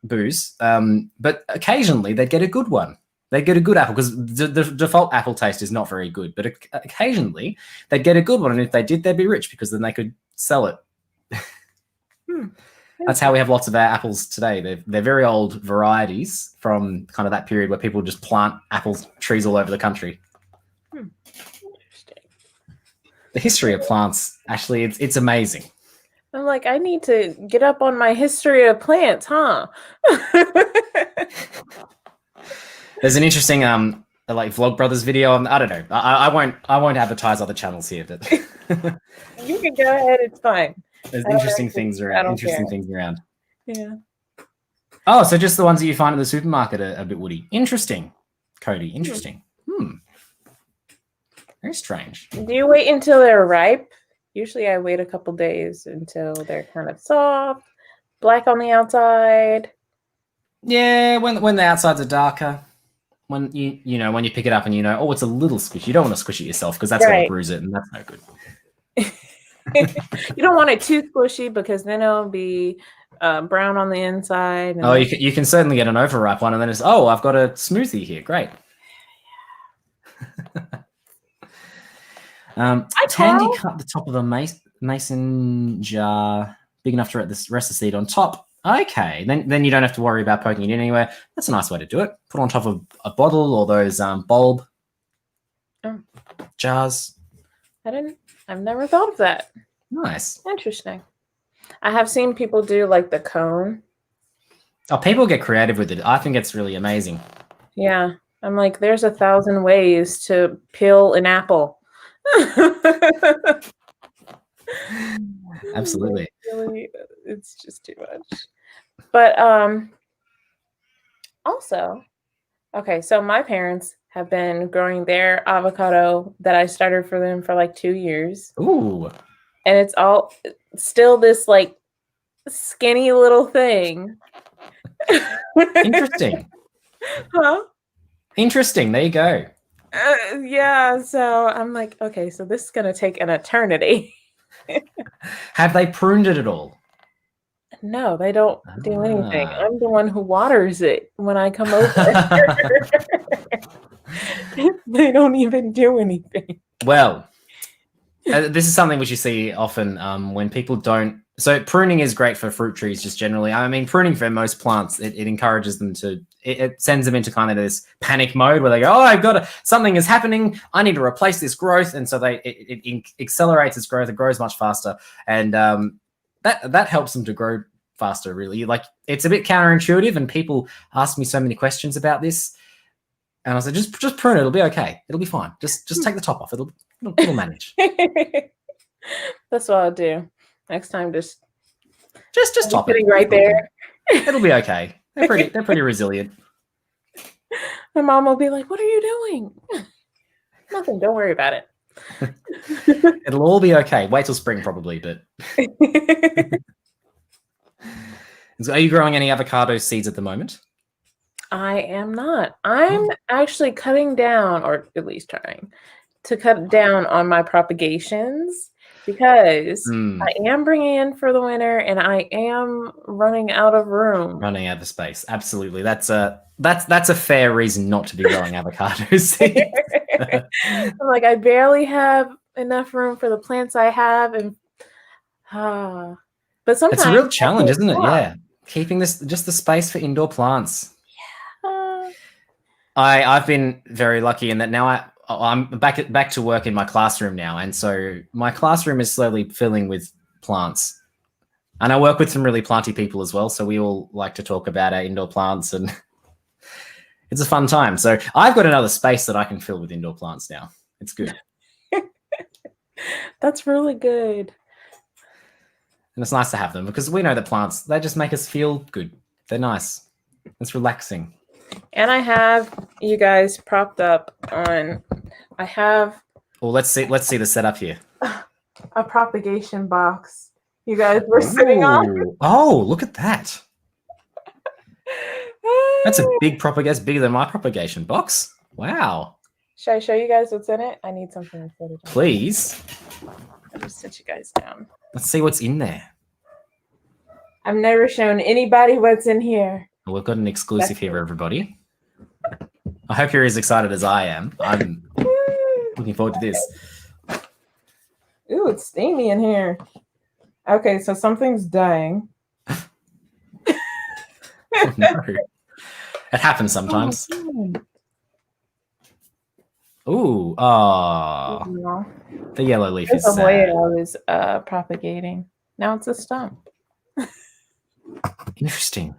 booze. But occasionally they'd get a good one. They'd get a good apple because the default apple taste is not very good. But occasionally they'd get a good one. And if they did, they'd be rich because then they could sell it. That's how we have lots of our apples today. They're very old varieties from kind of that period where people just plant apple trees all over the country. Interesting. The history of plants, actually, it's amazing. I'm like, I need to get up on my history of plants, huh? There's an interesting like Vlogbrothers video. I don't know. I won't advertise other channels here, but you can go ahead. It's fine. There's interesting things around. Yeah. Oh, so just the ones that you find at the supermarket are a bit woody. Interesting, Cody. Interesting. Very strange. Do you wait until they're ripe? Usually I wait a couple days until they're kind of soft, black on the outside. Yeah, when the outsides are darker. When when you pick it up and oh, it's a little squishy. You don't want to squish it yourself because that's going to bruise it, and that's no good. You don't want it too squishy because then it'll be brown on the inside. Oh, you can certainly get an overripe one, and then it's I've got a smoothie here. Great. Tandy cut the top of a mason jar big enough to rest the seed on top. Okay, then you don't have to worry about poking it in anywhere. That's a nice way to do it. Put on top of a bottle or those bulb jars. I've never thought of that. Nice. Interesting. I have seen people do like the cone. Oh, people get creative with it. I think it's really amazing. Yeah. I'm like, there's 1,000 ways to peel an apple. Absolutely. It's just too much. But also, Okay, so my parents have been growing their avocado that I started for them for like 2 years. Ooh, And it's all still this like skinny little thing. interesting. Huh? Interesting. There you go. Yeah, so I'm like, okay, so this is gonna take an eternity. Have they pruned it at all? No, they don't do anything. Ah. I'm the one who waters it when I come over. They don't even do anything. Well, this is something which you see often when people don't. So pruning is great for fruit trees, just generally. I mean, pruning for most plants, it encourages them to. It sends them into kind of this panic mode where they go, "Oh, I've got something is happening. I need to replace this growth," and so it accelerates its growth. It grows much faster, and that helps them to grow faster. Really, like it's a bit counterintuitive, and people ask me so many questions about this, and I said, just prune it. It'll be okay. It'll be fine. Just take the top off. It'll manage. That's what I'll do. Next time, just top it. Sitting right there. It'll be okay. They're pretty resilient. My mom will be like, "What are you doing?" Nothing. Don't worry about it. It'll all be okay. Wait till spring, probably. But are you growing any avocado seeds at the moment? I am not. I'm actually cutting down, or at least trying to cut down on my propagations because I am bringing in for the winter and I am running out of room. Running out of space. Absolutely. That's a fair reason not to be growing avocado seeds. I'm like, I barely have enough room for the plants I have, and but sometimes it's a real challenge, isn't it? Yeah. Keeping just the space for indoor plants. Yeah. I've been very lucky in that now I'm back to work in my classroom now, and so my classroom is slowly filling with plants. And I work with some really planty people as well, so we all like to talk about our indoor plants, and it's a fun time. So I've got another space that I can fill with indoor plants now. It's good. That's really good. And it's nice to have them because we know that plants, they just make us feel good. They're nice. It's relaxing. And I have you guys propped up on, I have. Well, let's see the setup here. A propagation box you guys were sitting on. Oh, look at that. That's a big propagation. That's bigger than my propagation box. Wow. Should I show you guys what's in it? I need something to put it on. Please. I'll just sit you guys down. Let's see what's in there. I've never shown anybody what's in here. We've got an exclusive here, everybody. I hope you're as excited as I am. I'm looking forward to this. Ooh, it's steamy in here. Okay, so something's dying. Oh, no. It happens sometimes. Ooh, Yeah. The yellow leaf That's is the way sad. I was propagating. Now it's a stump. Interesting.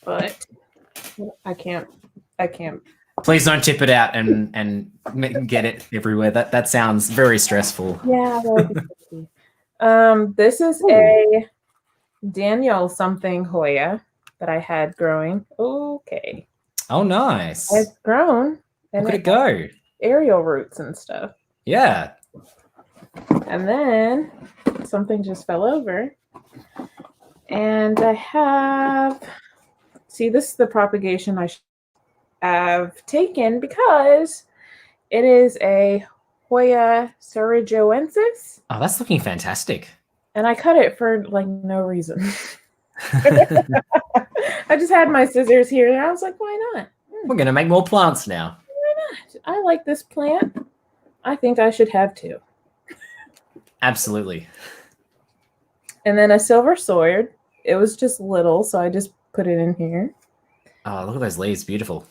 But I can't. Please don't tip it out and get it everywhere. That sounds very stressful. Yeah. This is a Daniel something Hoya that I had growing. Okay. Oh, nice. It's grown. And Look at it go. Aerial roots and stuff. Yeah. And then something just fell over. And I have, see, this is the propagation I have taken because it is a Hoya sarajoensis. Oh, that's looking fantastic. And I cut it for like no reason. I just had my scissors here and I was like, why not? We're going to make more plants now. Why not? I like this plant. I think I should have two. Absolutely. And then a silver sword. It was just little, so I just put it in here. Oh, look at those leaves. Beautiful.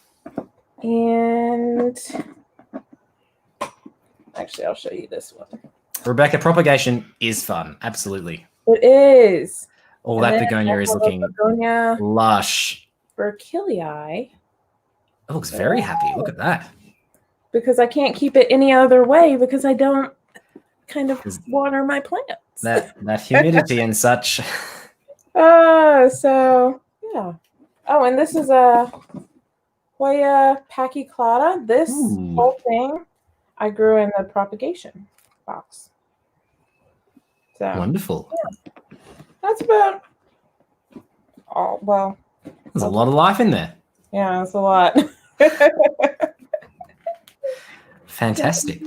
And actually, I'll show you this one. Rebecca, propagation is fun. Absolutely. It is. All that begonia is looking begonia lush. Berkelii. It looks very happy. Look at that. Because I can't keep it any other way because I don't kind of water my plants. That humidity and such. So yeah. Oh, and this is a Hoya pachyclata. This Ooh. whole thing I grew in the propagation box. So Wonderful. yeah, that's about all. Well, There's a lot of life in there. yeah, that's a lot. Fantastic.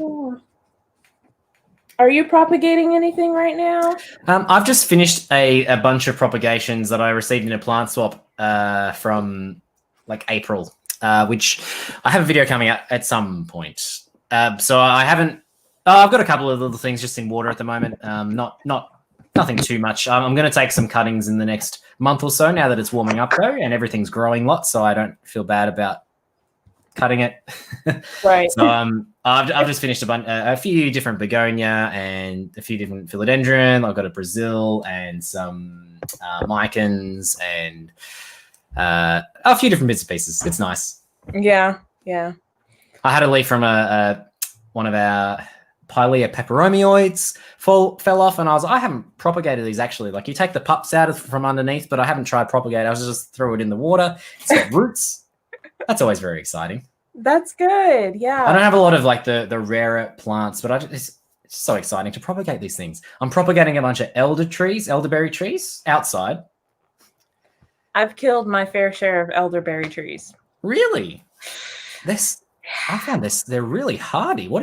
Are you propagating anything right now? I've just finished a bunch of propagations that I received in a plant swap from like April, which I have a video coming out at some point. So I haven't. I've got a couple of little things just in water at the moment. Nothing too much. I'm going to take some cuttings in the next month or so now that it's warming up though, and everything's growing lots, so I don't feel bad about cutting it. Right. So I've just finished a few different begonia and a few different philodendron. I've got a Brazil and some micans and a few different bits and pieces. It's nice. Yeah. I had a leaf from one of our Pilea peperomioids fell off, and I haven't propagated these actually. Like you take the pups out from underneath, but I haven't tried propagate. I was just throw it in the water. It's got roots. That's always very exciting. That's good. Yeah. I don't have a lot of like the rarer plants, but it's so exciting to propagate these things. I'm propagating a bunch of elderberry trees outside. I've killed my fair share of elderberry trees. Really? I found they're really hardy. Are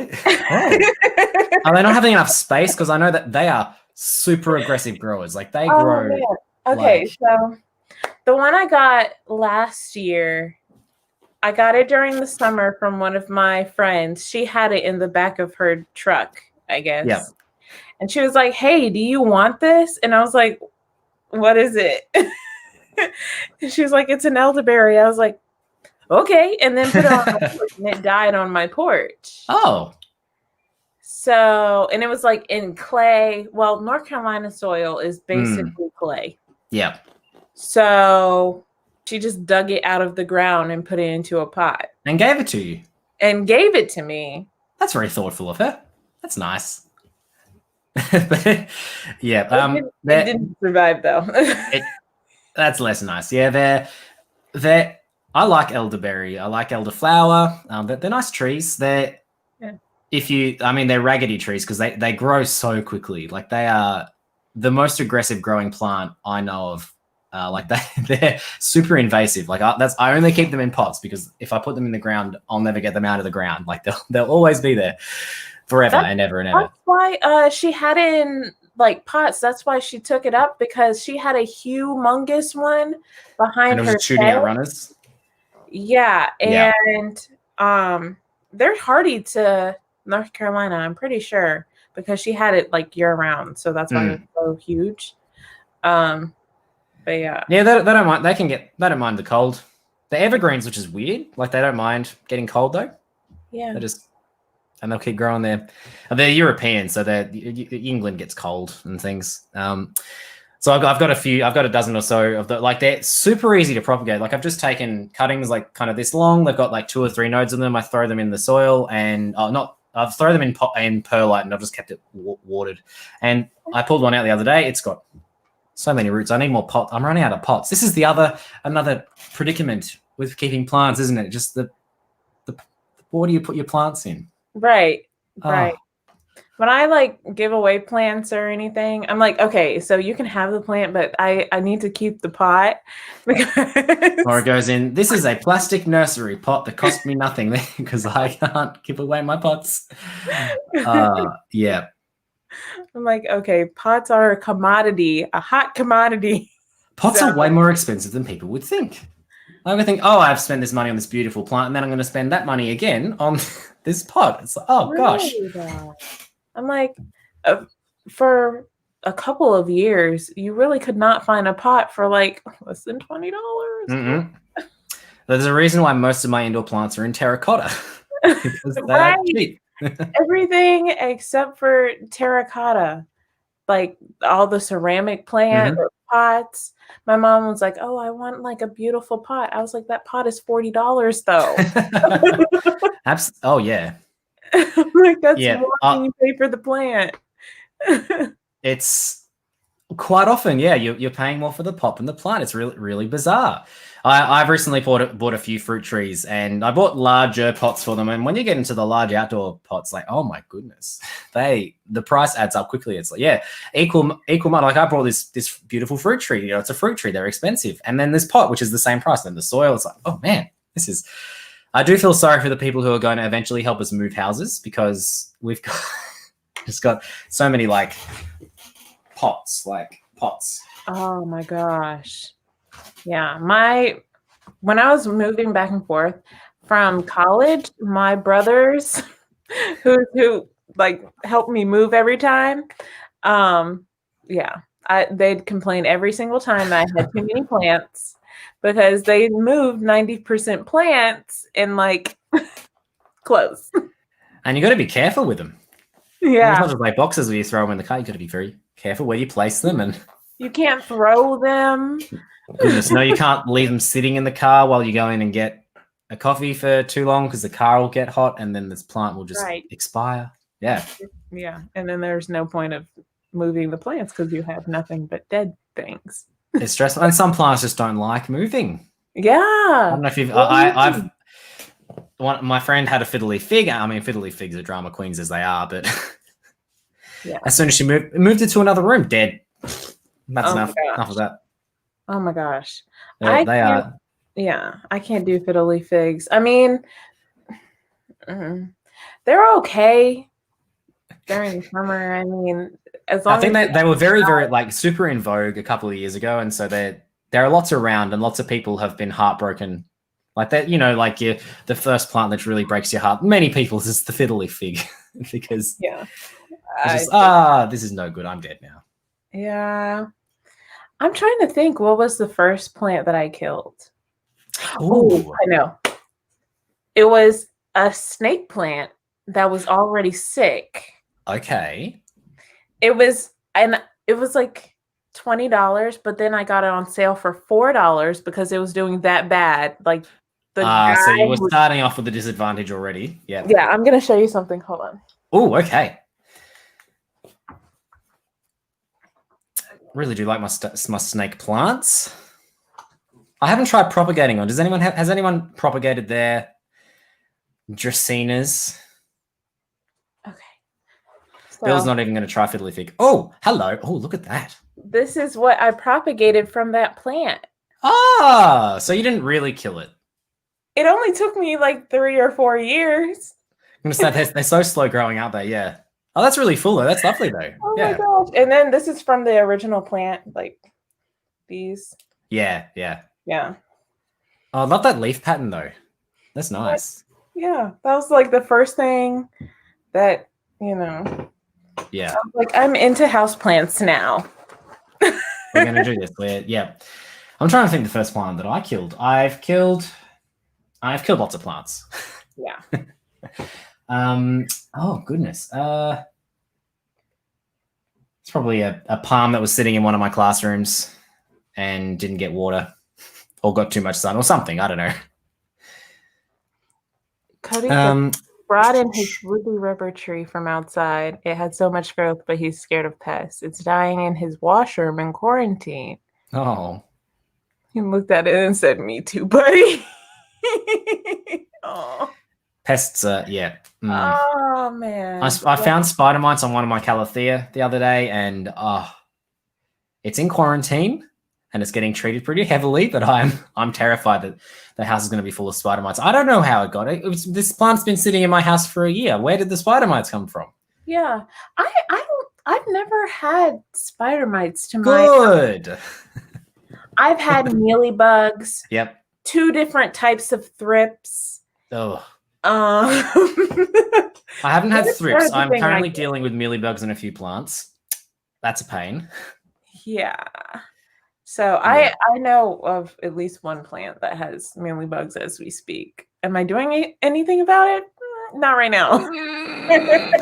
they not having enough space? Because I know that they are super aggressive growers. Like they grow. Man. Okay, so the one I got last year, I got it during the summer from one of my friends. She had it in the back of her truck, I guess. Yeah. And she was like, "Hey, do you want this?" And I was like, "What is it?" And she was like, "It's an elderberry." I was like, "Okay." And then put it on my porch, and it died on my porch. Oh. So, and it was like in clay. Well, North Carolina soil is basically clay. Yeah. So she just dug it out of the ground and put it into a pot. And gave it to you. And gave it to me. That's very thoughtful of her. That's nice. But, yeah. It didn't survive though. That's less nice. Yeah, I like elderberry. I like elderflower. They're nice trees. They're raggedy trees because they grow so quickly. Like they are the most aggressive growing plant I know of. They're super invasive. Like I only keep them in pots because if I put them in the ground, I'll never get them out of the ground. Like they'll always be there forever and ever and ever. That's why she had it in like pots. That's why she took it up, because she had a humongous one behind and it her was shooting out runners. Yeah, and they're hardy to North Carolina, I'm pretty sure, because she had it like year round, so that's why it's so huge. But yeah, they don't mind. They don't mind the cold. The evergreens, which is weird, like they don't mind getting cold though. Yeah, and they'll keep growing there. They're European, so England gets cold and things. So I've got a dozen or so of they're super easy to propagate. Like I've just taken cuttings like kind of this long. They've got like 2 or 3 nodes in them. I throw them in the soil and I've thrown them in perlite and I've just kept it watered. And I pulled one out the other day. It's got so many roots. I need more pots. I'm running out of pots. This is another predicament with keeping plants, isn't it? Just the what do you put your plants in? Right. Oh. When I like give away plants or anything, I'm like, okay, so you can have the plant, but I need to keep the pot. Or it goes in, this is a plastic nursery pot that cost me nothing because I can't give away my pots. Yeah. I'm like, okay, pots are a commodity, a hot commodity. Pots are way more expensive than people would think. I'm going to think, I've spent this money on this beautiful plant, and then I'm going to spend that money again on this pot. It's like, gosh. I'm like, for a couple of years, you really could not find a pot for like less than $20. Mm-hmm. There's a reason why most of my indoor plants are in terracotta. Because they're cheap. Everything except for terracotta, like all the ceramic plant or pots. My mom was like, "Oh, I want like a beautiful pot." I was like, "That pot is $40 though." Oh yeah. Like that's more than you pay for the plant. It's quite often, you're paying more for the pot than the plant. It's really, really bizarre. I've recently bought a few fruit trees, and I bought larger pots for them. And when you get into the large outdoor pots, like, oh my goodness, the price adds up quickly. It's like, yeah, equal money. Like I bought this beautiful fruit tree. You know, it's a fruit tree. They're expensive, and then this pot, which is the same price. Then the soil, it's like, oh man, this is. I do feel sorry for the people who are going to eventually help us move houses because we've got just got so many like pots. Oh my gosh. Yeah. When I was moving back and forth from college, my brothers who like helped me move every time, they'd complain every single time I had too many plants because they moved 90% plants in like clothes. And you got to be careful with them. Yeah. It's not just like boxes where you throw them in the car. You got to be very careful where you place them, and you can't throw them. goodness, no, you can't leave them sitting in the car while you go in and get a coffee for too long because the car will get hot and then this plant will just expire. Yeah. Yeah. And then there's no point of moving the plants because you have nothing but dead things. It's stressful. And some plants just don't like moving. Yeah. I don't know if you've, my friend had a fiddle leaf fig. I mean, fiddle leaf figs are drama queens as they are, but yeah. As soon as she moved it to another room, dead. That's enough of that. Oh my gosh. They are. Yeah, I can't do fiddle leaf figs. I mean, they're okay during the summer. I mean, as long I think as they were very, very like super in vogue a couple of years ago, and so there are lots around, and lots of people have been heartbroken. Like that, you know, like the first plant that really breaks your heart. Many people's is the fiddle leaf fig because this is no good. I'm dead now. Yeah. I'm trying to think, what was the first plant that I killed? Oh, I know. It was a snake plant that was already sick. Okay. It was like $20, but then I got it on sale for $4 because it was doing that bad. Like so you were starting off with a disadvantage already. Yeah. Yeah, I'm gonna show you something. Hold on. Oh, okay. Really do like my snake plants. I haven't tried propagating on. Has anyone propagated their Dracaenas? Okay. So, Bill's not even going to try fiddle leaf fig. Oh, hello. Oh, look at that. This is what I propagated from that plant. Ah, so you didn't really kill it. It only took me like 3 or 4 years. I'm going to say they're so slow growing, aren't they? Yeah. Oh, that's really full though. That's lovely though. Oh my gosh. And then this is from the original plant, like these. Yeah. Yeah. Oh, I love that leaf pattern though. That's nice. Yeah. That was like the first thing that, you know. Yeah. Like I'm into houseplants now. We're going to do this. I'm trying to think the first plant that I killed. I've killed lots of plants. Yeah. Oh goodness. It's probably a palm that was sitting in one of my classrooms and didn't get water or got too much sun or something. I don't know. Cody brought in his woody rubber tree from outside. It had so much growth, but he's scared of pests. It's dying in his washroom in quarantine. Oh. He looked at it and said, "Me too, buddy." Oh. Pests, yeah. Oh man! I found spider mites on one of my calathea the other day, and it's in quarantine and it's getting treated pretty heavily. But I'm terrified that the house is going to be full of spider mites. I don't know how it got it. This plant's been sitting in my house for a year. Where did the spider mites come from? Yeah, I've never had spider mites to my. Good. I've had mealybugs. Yep. 2 different types of thrips. Oh. I haven't had thrips. I'm currently dealing with mealybugs in a few plants. That's a pain. Yeah. So yeah. I know of at least one plant that has mealybugs as we speak. Am I doing anything about it? Not right now. I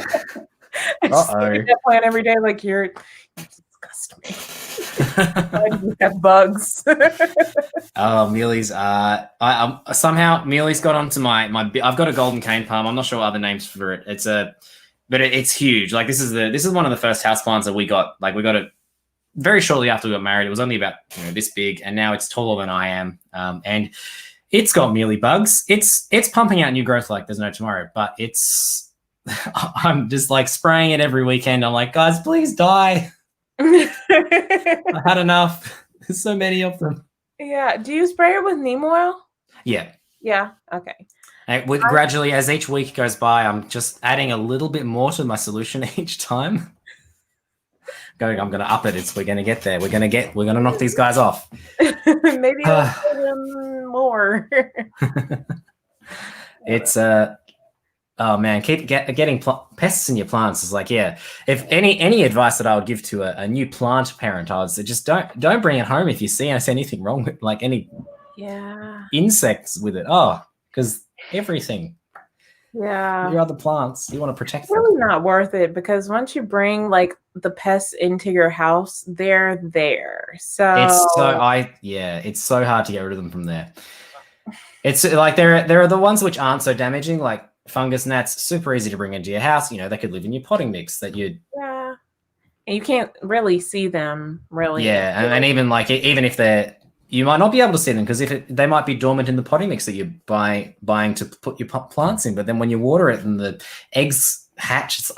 just look at that plant every day like you disgust me. You have bugs. Oh, mealies. Somehow mealies got onto my. I've got a golden cane palm. I'm not sure other names for it. But it's huge. Like this is one of the first house plants that we got. Like we got it very shortly after we got married. It was only about this big, and now it's taller than I am. And it's got mealy bugs. It's pumping out new growth like there's no tomorrow. But it's I'm just like spraying it every weekend. I'm like, guys, please die. I had enough. There's so many of them. Yeah. Do you spray it with neem oil? Yeah. Yeah. Okay. And gradually, as each week goes by, I'm just adding a little bit more to my solution each time. I'm going to up it. We're going to get there. We're going to knock these guys off. Maybe I'll put them more. It's oh man, keep getting pests in your plants is like, yeah. If any advice that I would give to a new plant parent, I would say just don't bring it home if you see anything wrong with like any insects with it. Oh, because everything. Yeah. Your other plants, you want to protect them. It's really not worth it because once you bring like the pests into your house, they're there. So it's so hard to get rid of them from there. It's like there are the ones which aren't so damaging, like fungus gnats, super easy to bring into your house. They could live in your potting mix that you'd and you can't really see them really. Yeah, and even if they're you might not be able to see them because they might be dormant in the potting mix that you're buying to put your plants in. But then when you water it and the eggs hatch, it's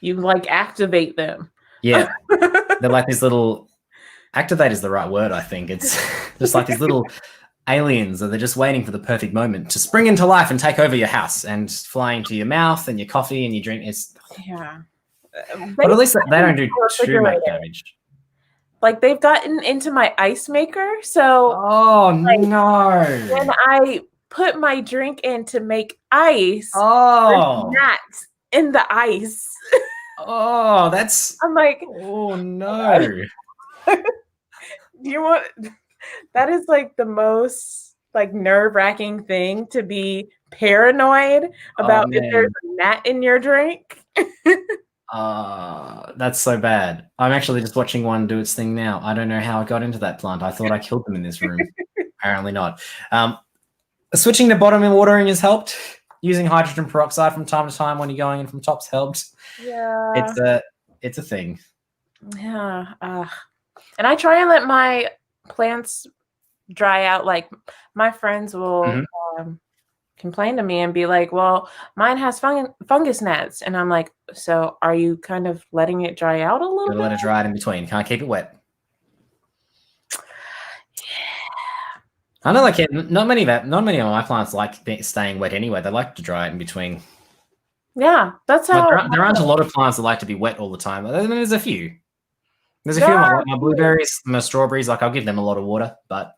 you like activate them. Yeah, they're like these little activate is the right word. I think it's just like these little aliens that they're just waiting for the perfect moment to spring into life and take over your house and fly into your mouth and your coffee and your drink. But at least they don't do too much damage. Like they've gotten into my ice maker. So no. When I put my drink in to make ice, there's gnats in the ice. I'm like, oh no. That is like the most like nerve-wracking thing to be paranoid about if there's a gnat in your drink. That's so bad. I'm actually just watching one do its thing now. I don't know how it got into that plant. I thought I killed them in this room. Apparently not. Switching to bottom and watering has helped. Using hydrogen peroxide from time to time when you're going in from top's helped. Yeah. It's a thing. Yeah. And I try and let my plants dry out. Like my friends will complain to me and be like, well, mine has fungus gnats. And I'm like, so are you kind of letting it dry out a little bit? Let it dry out in between. Can't keep it wet. I know, like not many of my plants like staying wet anyway. They like to dry it in between. Yeah, that's how. There aren't a lot of plants that like to be wet all the time. There's a few. There's a few of my blueberries, my strawberries. Like I'll give them a lot of water, but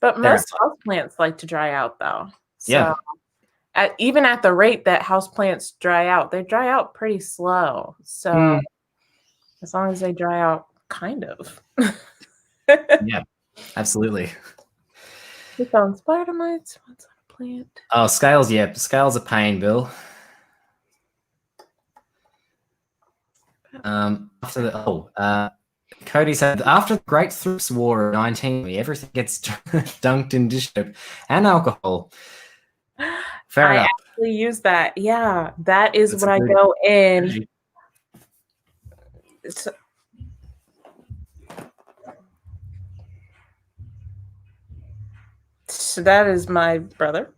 but most houseplants like to dry out though. So even at the rate that houseplants dry out, they dry out pretty slow. So as long as they dry out, kind of. Yeah, absolutely. We found spider mites. What's on a plant? Oh, scales. Yeah, scales are pain, Bill. Cody said after the Great Thrips War of 19, everything gets dunked in dish soap and alcohol. Fair enough. I actually use that. Yeah, that is what I go in. So that is my brother.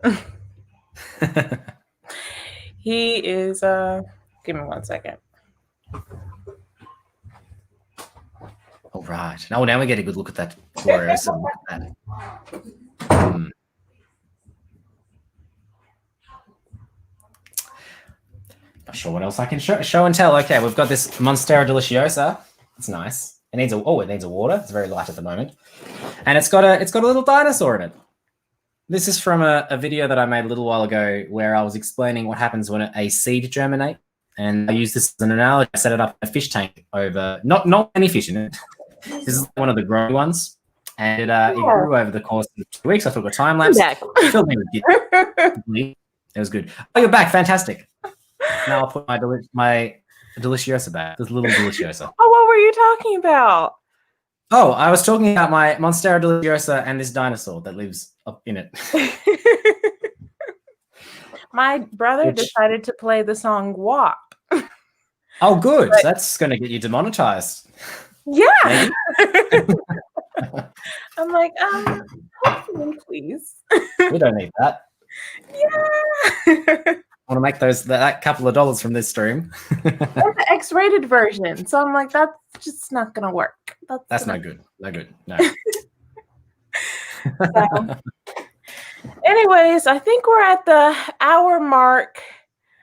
He is give me 1 second. All right. Now we get a good look at that glorious. Not sure what else I can show and tell. Okay, we've got this Monstera deliciosa. It's nice. It needs a water. It's very light at the moment, and it's got a little dinosaur in it. This is from a video that I made a little while ago where I was explaining what happens when a seed germinates, and I use this as an analogy. I set it up in a fish tank over not any fish in it. This is one of the growing ones, and it grew over the course of 2 weeks. I took a time lapse. Filled me with it was good. Oh, you're back! Fantastic. Now I'll put my deliciosa back. This little deliciosa. Oh, what were you talking about? Oh, I was talking about my Monstera deliciosa and this dinosaur that lives up in it. My brother decided to play the song WAP. Oh, good. But- That's going to get you demonetized. Yeah. Maybe. I'm like, hopefully, please. We don't need that. Yeah. I want to make that couple of dollars from this stream. That's the X-rated version. So I'm like, that's just not gonna work. That's no good. No good. No. So, anyways, I think we're at the hour mark.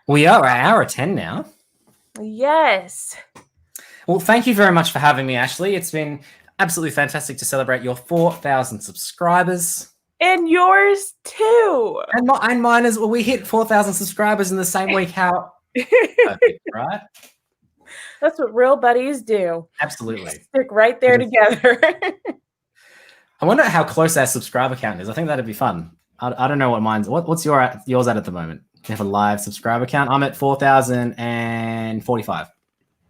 We are at hour 10 now. Yes. Well, thank you very much for having me, Ashley. It's been absolutely fantastic to celebrate your 4,000 subscribers. And yours too. And mine as well. We hit 4,000 subscribers in the same week. How perfect, right? That's what real buddies do. Absolutely. Stick right there together. I wonder how close our subscriber count is. I think that'd be fun. I don't know what mine's. What's yours at the moment? You have a live subscriber count. I'm at 4,045.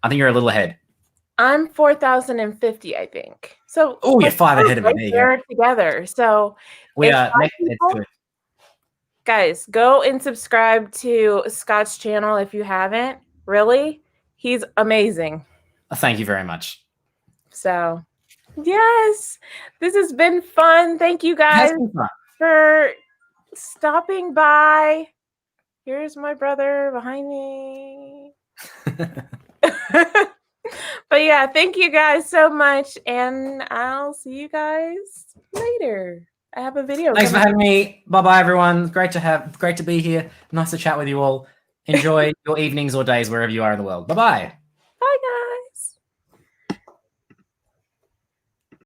I think you're a little ahead. I'm 4,050, I think. So you're 5 ahead of me. There together. So we are next. It's good. Guys, go and subscribe to Scott's channel if you haven't. Really, he's amazing. Thank you very much. So, yes, this has been fun. Thank you guys for stopping by. Here's my brother behind me. But yeah, thank you guys so much, and I'll see you guys later. I have a video. Thanks for having me. Bye-bye, everyone. Great to be here. Nice to chat with you all. Enjoy your evenings or days wherever you are in the world. Bye-bye.